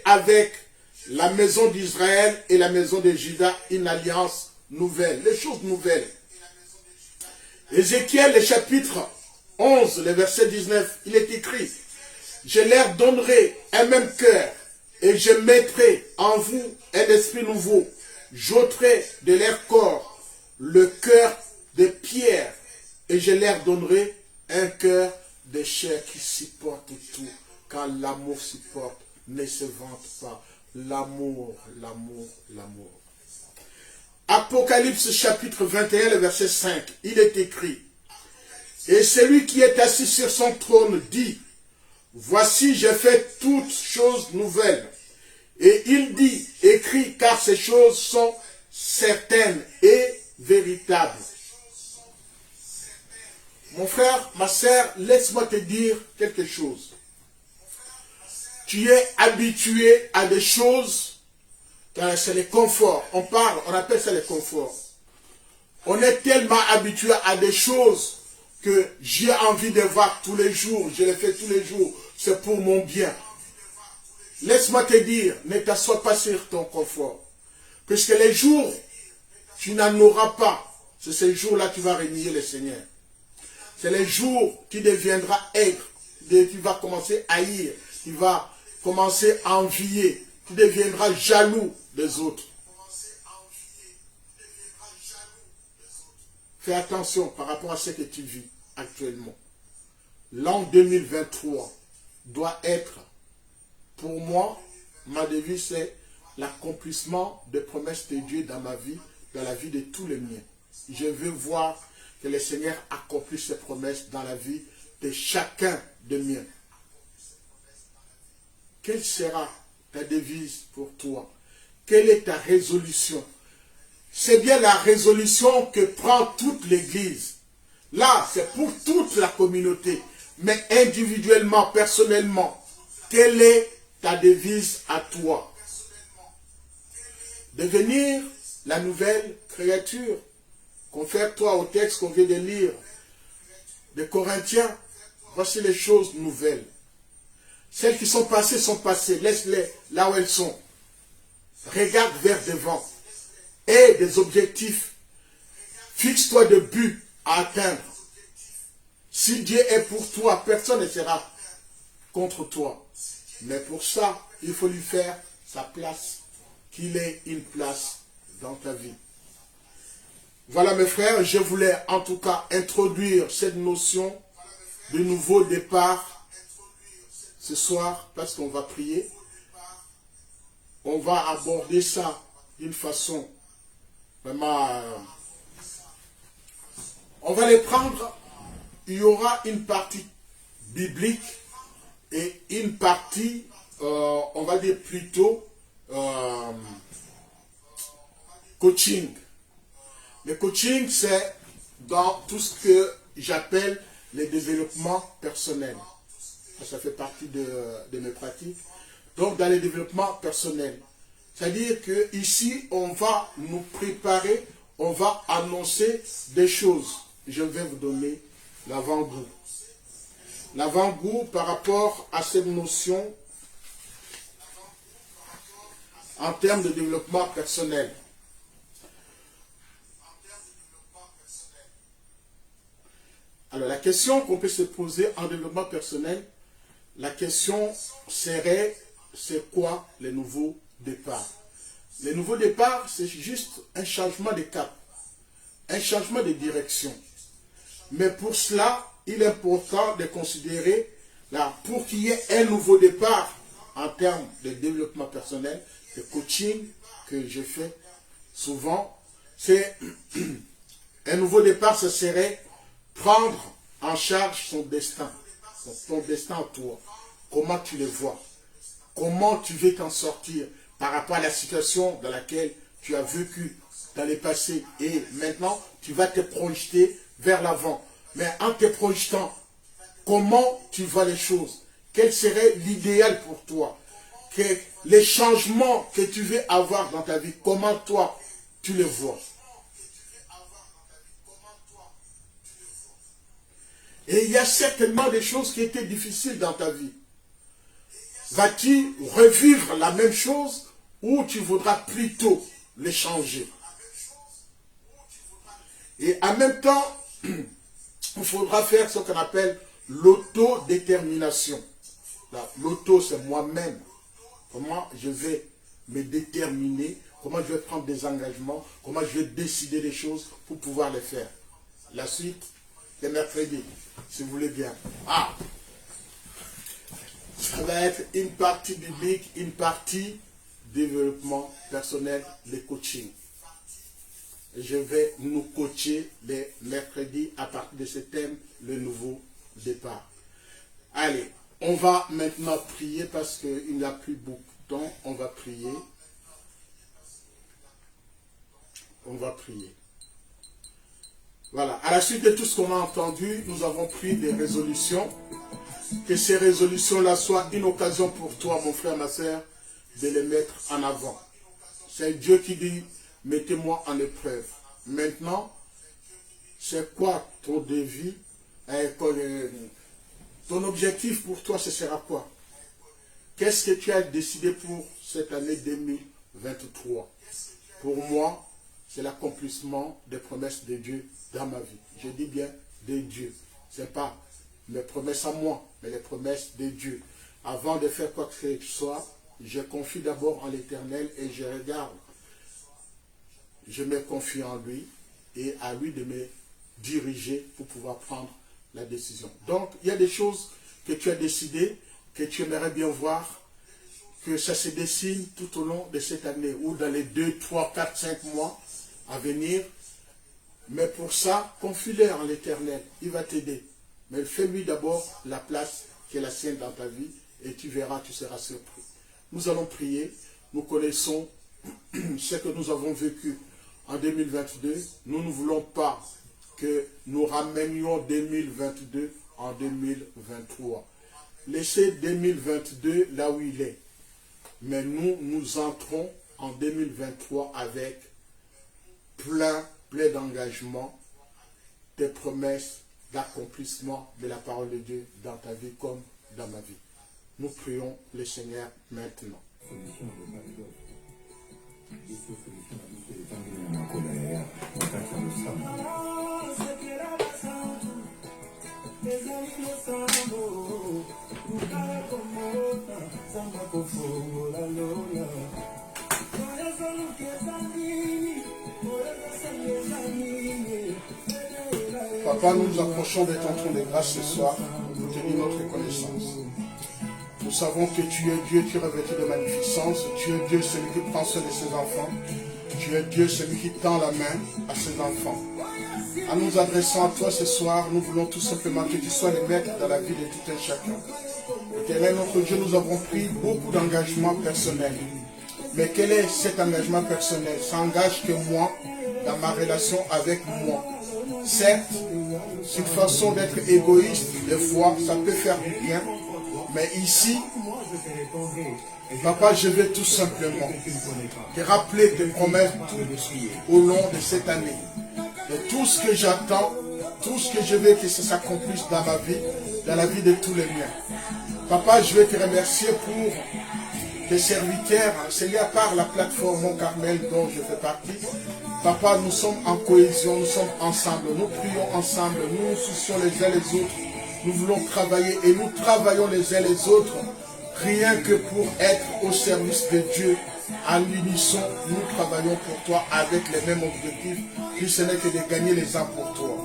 S2: avec la maison d'Israël et la maison de Juda une alliance nouvelle, les choses nouvelles. Ézéchiel, le chapitre 11, le verset 19, il est écrit, je leur donnerai un même cœur et je mettrai en vous un esprit nouveau. J'ôterai de leur corps le cœur de pierre et je leur donnerai un cœur de chair qui supporte tout. Quand l'amour supporte, ne se vante pas. L'amour, l'amour, l'amour. Apocalypse chapitre 21, le verset 5, il est écrit, et celui qui est assis sur son trône dit, voici, j'ai fait toutes choses nouvelles. Et il dit, écrit, car ces choses sont certaines et véritables. Mon frère, ma sœur, laisse-moi te dire quelque chose. Tu es habitué à des choses, car c'est le confort. On appelle ça le confort. On est tellement habitué à des choses que j'ai envie de voir tous les jours, je les fais tous les jours, c'est pour mon bien. Laisse-moi te dire, ne t'assois pas sur ton confort. Puisque les jours, tu n'en auras pas. C'est ces jours-là que tu vas renier le Seigneur. C'est les jours qui deviendras aigre. Tu vas commencer à haïr. Tu vas commencer à envier. Tu deviendras jaloux des autres. Fais attention par rapport à ce que tu vis actuellement. l'an 2023 doit être, pour moi, ma devise c'est l'accomplissement des promesses de Dieu dans ma vie, dans la vie de tous les miens. Je veux voir que le Seigneur accomplisse ses promesses dans la vie de chacun de miens. Quelle sera ta devise pour toi? Quelle est ta résolution? C'est bien la résolution que prend toute l'Église. Là, c'est pour toute la communauté. Mais individuellement, personnellement, quelle est ta devise à toi? Devenir la nouvelle créature. Confère-toi au texte qu'on vient de lire de Corinthiens. Voici les choses nouvelles. Celles qui sont passées. Laisse-les là où elles sont. Regarde vers devant. Et des objectifs. Fixe-toi de buts à atteindre. Si Dieu est pour toi, personne ne sera contre toi. Mais pour ça, il faut lui faire sa place. Qu'il ait une place dans ta vie. Voilà mes frères, je voulais en tout cas introduire cette notion de nouveau départ ce soir parce qu'on va prier. On va aborder ça d'une façon vraiment... on va les prendre, il y aura une partie biblique et une partie, on va dire plutôt, coaching. Le coaching, c'est dans tout ce que j'appelle le développement personnel. Ça fait partie de mes pratiques. Donc, dans le développement personnel. C'est-à-dire qu'ici, on va nous préparer, on va annoncer des choses. Je vais vous donner l'avant-goût. L'avant-goût par rapport à cette notion en termes de développement personnel. Alors, la question qu'on peut se poser en développement personnel, la question serait, c'est quoi le nouveau départ? Le nouveau départ, c'est juste un changement de cap, un changement de direction. Mais pour cela, il est important de considérer, là, pour qu'il y ait un nouveau départ en termes de développement personnel, de coaching que je fais souvent, c'est un nouveau départ, ce serait prendre en charge son destin, ton destin en toi. Comment tu le vois? Comment tu veux t'en sortir par rapport à la situation dans laquelle tu as vécu dans le passé. Et maintenant, tu vas te projeter vers l'avant. Mais en te projetant, comment tu vois les choses? Quel serait l'idéal pour toi? Les changements que tu veux avoir dans ta vie, comment toi, tu les vois? Et il y a certainement des choses qui étaient difficiles dans ta vie. Vas-tu revivre la même chose ou tu voudras plutôt les changer? Et en même temps, il faudra faire ce qu'on appelle l'autodétermination. L'auto, c'est moi-même. Comment je vais me déterminer, comment je vais prendre des engagements, comment je vais décider des choses pour pouvoir les faire. La suite, c'est mercredi, si vous voulez bien. Ah! Ça va être une partie biblique, une partie développement personnel, le coaching. Je vais nous coacher les mercredis à partir de ce thème, le nouveau départ. Allez, on va maintenant prier parce qu'il n'y a plus beaucoup de temps. On va prier. On va prier. Voilà, à la suite de tout ce qu'on a entendu, nous avons pris des résolutions. Que ces résolutions-là soient une occasion pour toi, mon frère, ma soeur, de les mettre en avant. C'est Dieu qui dit, mettez-moi en épreuve. Maintenant, c'est quoi ton défi? Ton objectif pour toi, ce sera quoi? Qu'est-ce que tu as décidé pour cette année 2023? Pour moi, c'est l'accomplissement des promesses de Dieu dans ma vie. Je dis bien de Dieu. Ce n'est pas mes promesses à moi, mais les promesses de Dieu. Avant de faire quoi que ce soit, je confie d'abord en l'Éternel et je regarde. Je me confie en lui et à lui de me diriger pour pouvoir prendre la décision. Donc, il y a des choses que tu as décidées, que tu aimerais bien voir, que ça se dessine tout au long de cette année, ou dans les 2, 3, 4, 5 mois à venir. Mais pour ça, confie-le en l'Éternel, il va t'aider. Mais fais-lui d'abord la place qui est la sienne dans ta vie, et tu verras, tu seras surpris. Nous allons prier, nous connaissons ce que nous avons vécu en 2022. Nous ne voulons pas que nous ramenions 2022 en 2023. Laissez 2022 là où il est. Mais nous entrons en 2023 avec plein d'engagement, des promesses, d'accomplissement de la parole de Dieu dans ta vie comme dans ma vie. Nous prions le Seigneur maintenant. Papa, nous nous approchons de ton trône de grâce ce soir pour te dire notre reconnaissance. Nous savons que tu es Dieu, tu es revêtu de magnificence, tu es Dieu, celui qui prend soin de ses enfants, tu es Dieu, celui qui tend la main à ses enfants. En nous adressant à toi ce soir, nous voulons tout simplement que tu sois le maître dans la vie de tout un chacun. Éternel notre Dieu, nous avons pris beaucoup d'engagements personnels. Mais quel est cet engagement personnel? Ça engage que moi, dans ma relation avec moi. Certes, c'est une façon d'être égoïste, des fois, ça peut faire du bien. Mais ici, papa, je vais tout simplement te rappeler tes promesses tout au long de cette année. Et tout ce que j'attends, tout ce que je veux que ça s'accomplisse dans ma vie, dans la vie de tous les miens. Papa, je vais te remercier pour tes serviteurs, Seigneur, par la plateforme Mon Carmel dont je fais partie. Papa, nous sommes en cohésion, nous sommes ensemble, nous prions ensemble, nous nous soucions les uns les autres. Nous voulons travailler et nous travaillons les uns les autres, rien que pour être au service de Dieu. À l'unisson, nous travaillons pour toi avec les mêmes objectifs, puis ce n'est que de gagner les uns pour toi.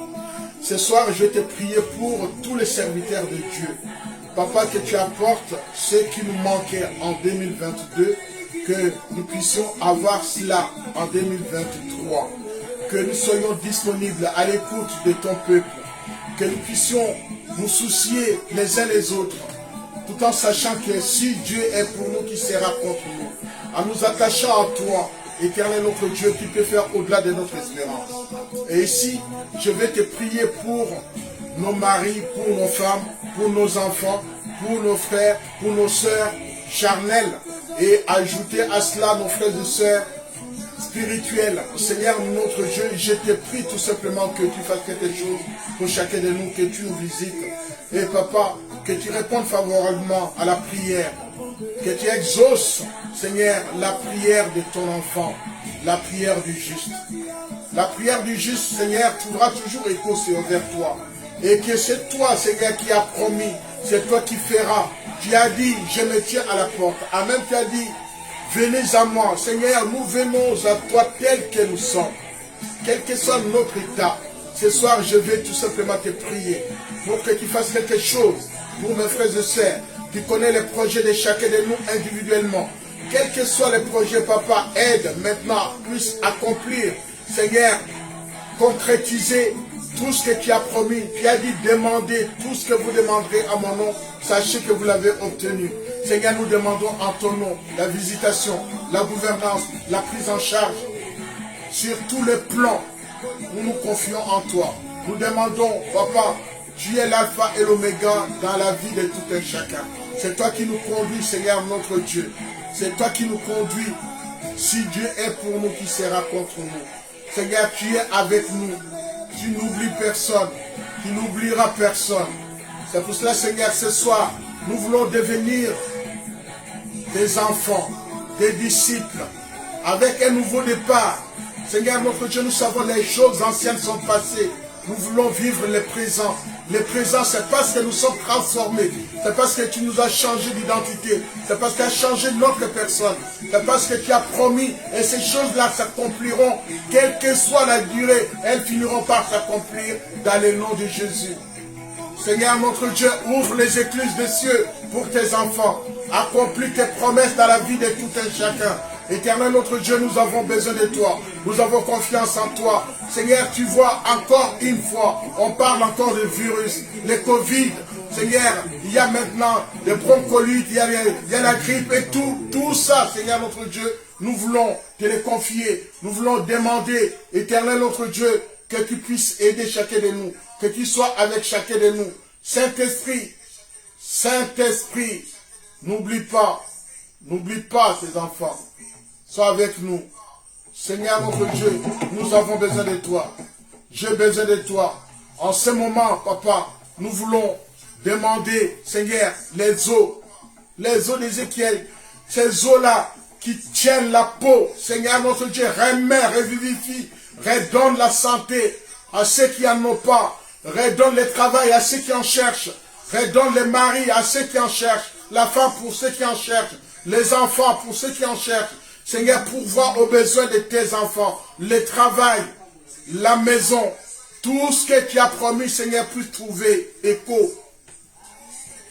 S2: Ce soir, je vais te prier pour tous les serviteurs de Dieu. Papa, que tu apportes ce qui nous manquait en 2022, que nous puissions avoir cela en 2023, que nous soyons disponibles à l'écoute de ton peuple, que nous puissions nous soucier les uns les autres, tout en sachant que si Dieu est pour nous, qui sera contre nous, en nous attachant à toi, Éternel notre Dieu, qui peut faire au-delà de notre espérance. Et ici, je vais te prier pour nos maris, pour nos femmes, pour nos enfants, pour nos frères, pour nos sœurs charnelles, et ajouter à cela nos frères et sœurs spirituels. Seigneur notre Dieu, je te prie tout simplement que tu fasses quelque chose pour chacun de nous, que tu nous visites. Et papa, que tu répondes favorablement à la prière, que tu exauces, Seigneur, la prière de ton enfant, la prière du juste. La prière du juste, Seigneur, trouvera toujours écho vers toi. Et que c'est toi, Seigneur, qui as promis, c'est toi qui feras. Tu as dit, je me tiens à la porte. Amen, tu as dit, venez à moi. Seigneur, nous venons à toi tel que nous sommes. Quel que soit notre état, ce soir, je vais tout simplement te prier pour que tu fasses quelque chose pour mes frères et sœurs. Tu connais les projets de chacun de nous individuellement. Quels que soient les projets, papa, aide maintenant, puisse accomplir, Seigneur, concrétiser tout ce que tu as promis. Tu as dit demander tout ce que vous demanderez à mon nom. Sachez que vous l'avez obtenu. Seigneur, nous demandons en ton nom la visitation, la gouvernance, la prise en charge sur tous les plans. Nous nous confions en toi. Nous demandons, papa, tu es l'alpha et l'oméga dans la vie de tout un chacun. C'est toi qui nous conduis, Seigneur notre Dieu. C'est toi qui nous conduis. Si Dieu est pour nous, qui sera contre nous? Seigneur, tu es avec nous. Tu n'oublies personne. Tu n'oublieras personne. C'est pour cela, Seigneur, ce soir, nous voulons devenir des enfants, des disciples, avec un nouveau départ. Seigneur, notre Dieu, nous savons les choses anciennes sont passées. Nous voulons vivre le présent. Le présent, c'est parce que nous sommes transformés. C'est parce que tu nous as changé d'identité. C'est parce que tu as changé notre personne. C'est parce que tu as promis. Et ces choses-là s'accompliront. Quelle que soit la durée, elles finiront par s'accomplir dans le nom de Jésus. Seigneur notre Dieu, ouvre les écluses des cieux pour tes enfants. Accomplis tes promesses dans la vie de tout un chacun. Éternel notre Dieu, nous avons besoin de toi. Nous avons confiance en toi. Seigneur, tu vois encore une fois, on parle encore de virus, les Covid. Seigneur, il y a maintenant des broncholites, il y a la grippe et tout ça, Seigneur notre Dieu, nous voulons te les confier. Nous voulons demander, Éternel notre Dieu, que tu puisses aider chacun de nous, que tu sois avec chacun de nous. Saint-Esprit, Saint-Esprit, n'oublie pas tes enfants. Sois avec nous. Seigneur notre Dieu, nous avons besoin de toi. J'ai besoin de toi. En ce moment, Papa, nous voulons demander, Seigneur, les eaux d'Ézéchiel, ces eaux-là qui tiennent la peau. Seigneur notre Dieu, remet, revivifie, redonne la santé à ceux qui n'en ont pas. Redonne le travail à ceux qui en cherchent. Redonne les maris à ceux qui en cherchent. La femme pour ceux qui en cherchent. Les enfants pour ceux qui en cherchent. Seigneur, pourvois aux besoins de tes enfants. Le travail, la maison, tout ce que tu as promis, Seigneur, puisse trouver écho.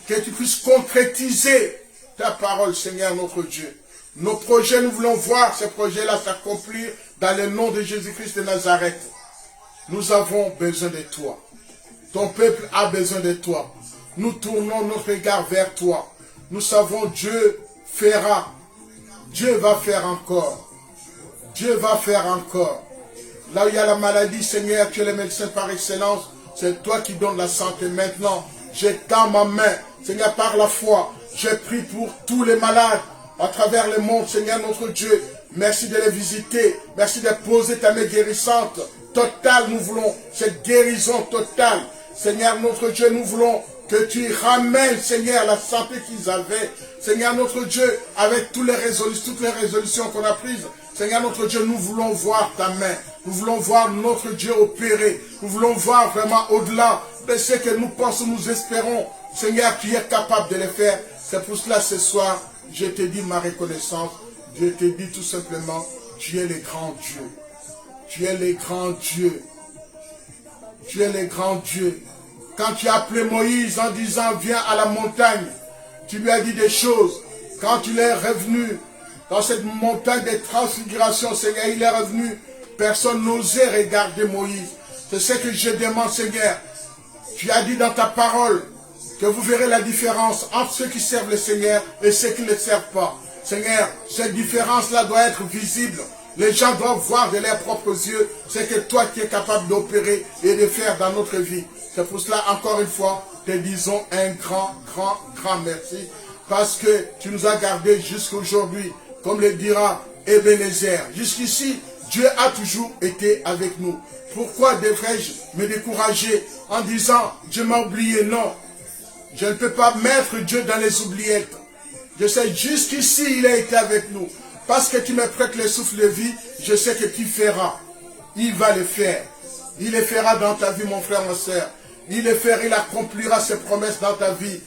S2: Que tu puisses concrétiser ta parole, Seigneur notre Dieu. Nos projets, nous voulons voir ces projets-là s'accomplir dans le nom de Jésus-Christ de Nazareth. Nous avons besoin de toi. Ton peuple a besoin de toi. Nous tournons notre regard vers toi. Nous savons Dieu fera. Dieu va faire encore. Dieu va faire encore. Là où il y a la maladie, Seigneur, tu es le médecin par excellence. C'est toi qui donnes la santé maintenant. J'étends ma main, Seigneur, par la foi. Je prie pour tous les malades à travers le monde, Seigneur notre Dieu. Merci de les visiter. Merci de poser ta main guérissante. Totale, nous voulons cette guérison totale. Seigneur notre Dieu, nous voulons que tu ramènes, Seigneur, la santé qu'ils avaient. Seigneur notre Dieu, avec toutes les résolutions qu'on a prises. Seigneur notre Dieu, nous voulons voir ta main. Nous voulons voir notre Dieu opérer. Nous voulons voir vraiment au-delà de ce que nous pensons, nous espérons. Seigneur, tu es capable de le faire. C'est pour cela ce soir, je te dis ma reconnaissance. Je te dis tout simplement, tu es le grand Dieu. Tu es le grand Dieu. Tu es le grand Dieu. Quand tu as appelé Moïse en disant, viens à la montagne, tu lui as dit des choses. Quand il est revenu dans cette montagne de transfiguration, Seigneur, il est revenu. Personne n'osait regarder Moïse. C'est ce que je demande, Seigneur. Tu as dit dans ta parole que vous verrez la différence entre ceux qui servent le Seigneur et ceux qui ne le servent pas. Seigneur, cette différence-là doit être visible. Les gens doivent voir de leurs propres yeux ce que toi tu es capable d'opérer et de faire dans notre vie. C'est pour cela, encore une fois, te disons un grand merci. Parce que tu nous as gardés jusqu'aujourd'hui, comme le dira Ebenezer. Jusqu'ici, Dieu a toujours été avec nous. Pourquoi devrais-je me décourager en disant, Dieu m'a oublié? Non, je ne peux pas mettre Dieu dans les oubliettes. Je sais, jusqu'ici, il a été avec nous. Parce que tu me prêtes le souffle de vie, je sais que tu feras. Il va le faire. Il le fera dans ta vie, mon frère, ma soeur. Il le fera, il accomplira ses promesses dans ta vie.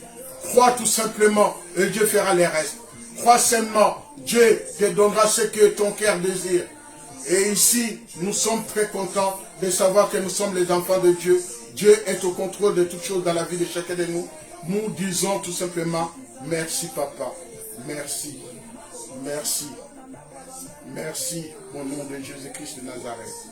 S2: Crois tout simplement et Dieu fera les restes. Crois seulement, Dieu te donnera ce que ton cœur désire. Et ici, nous sommes très contents de savoir que nous sommes les enfants de Dieu. Dieu est au contrôle de toutes choses dans la vie de chacun de nous. Nous disons tout simplement, merci papa, merci, merci, merci au nom de Jésus-Christ de Nazareth.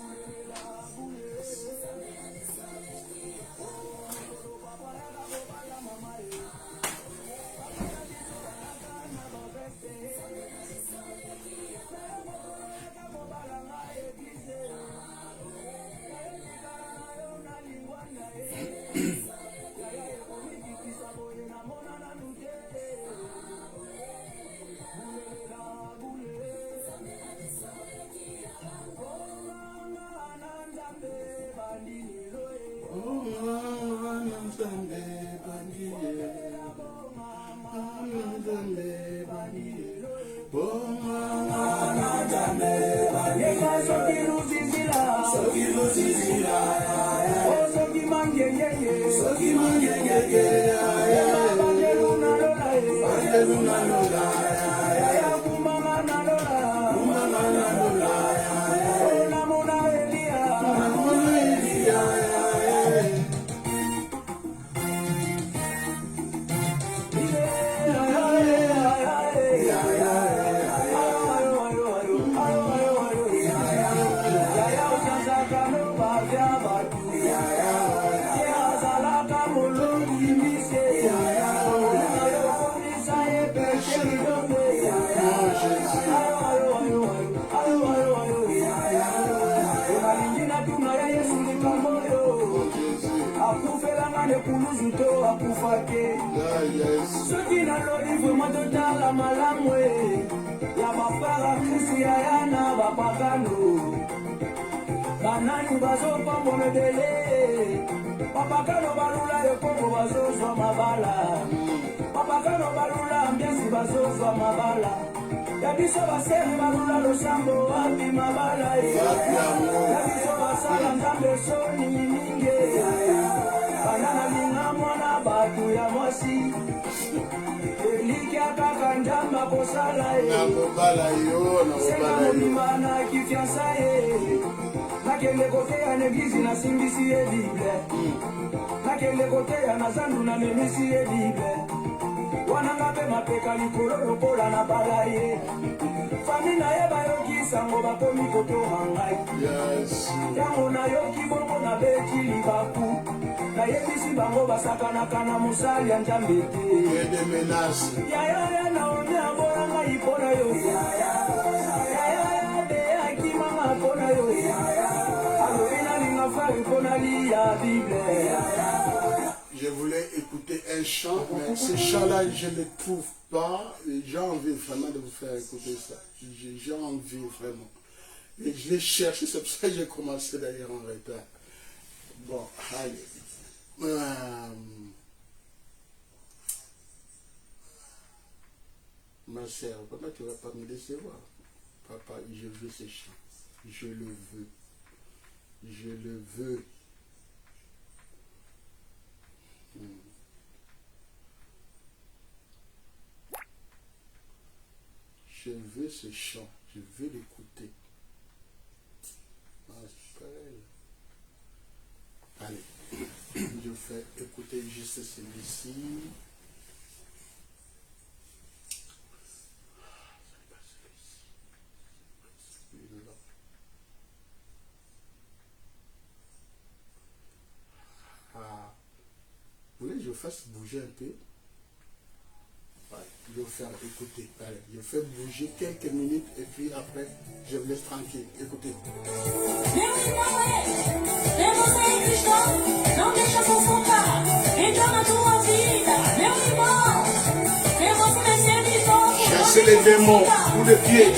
S1: Soki naloli vraiment totala malamu ya bapara krisi yaya na bapakano banani bazopambola ebele bapakano balula ekongo bazozwa mabala bapakano balula ambiansi bazozwa mabala ya biso basere balula losambo wapi mabala ya biso basala nzambe soni mingi banana linga mwana batu ya mwasi elikia kaka njamba kosala senga mobimba na kifiansa ye nakende koteya na eglize nasimbisi ye bible nakende koteya na zandu na memisi ye bible wananga mpe mapeka likolo lokola na bala ye fami na ye bayoki sango bakomi kotonga ngai ntango nayoki bongo nabeti libaku nayebisi bango basakanaka na mosali ya nzambe te yayaya naomi aboya ngai mpo na yo yayaya de akimanga mpo na yo alobi nalinga fari mpo nalia bible.
S2: Je voulais écouter un chant, mais ce chant-là, je ne le trouve pas. J'ai envie vraiment de vous faire écouter ça. J'ai envie vraiment. Et je l'ai cherché, c'est pour ça que j'ai commencé d'ailleurs en retard. Bon, allez. Ma sœur, papa, tu ne vas pas me décevoir. Papa, je veux ce chant. Je le veux. Je le veux. Je veux ce chant, je veux l'écouter. Ah, c'est pareil. Allez, je fais écouter juste celui-ci. Ah, vous voulez que je fasse bouger un peu? Je vais faire écouter. Allez, je fais bouger quelques minutes et puis après, je vous laisse tranquille. Écoutez. Chassez les démons, coup de pied.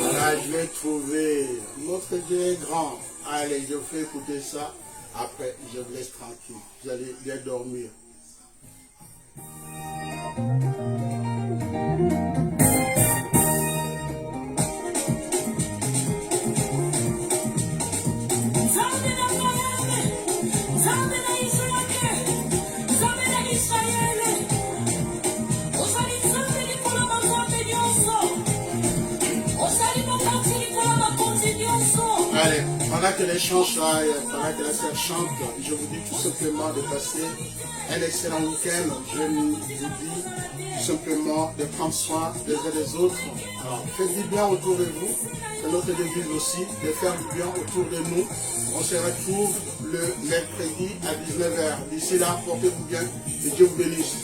S2: Voilà, je vais trouver notre Dieu est grand. Allez, je fais écouter ça. Après, je vous laisse tranquille. Vous allez bien dormir. Allez, pendant que les chants pendant que la sœur chante, je vous dis tout simplement de passer un excellent week-end. Je vous dis tout simplement de prendre soin des uns des autres. Alors, faites du bien autour de vous, de notre église aussi, de faire du bien autour de nous. On se retrouve le mercredi à 19h. D'ici là, portez-vous bien et Dieu vous bénisse.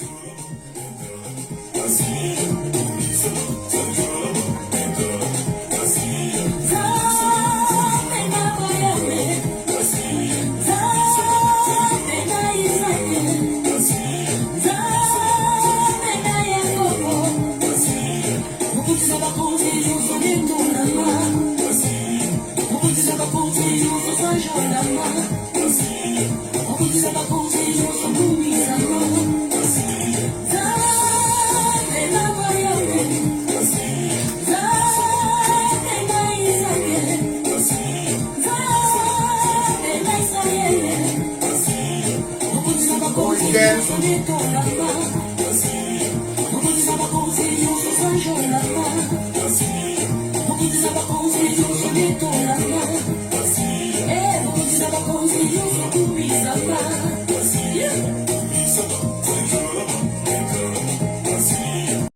S2: Weekend.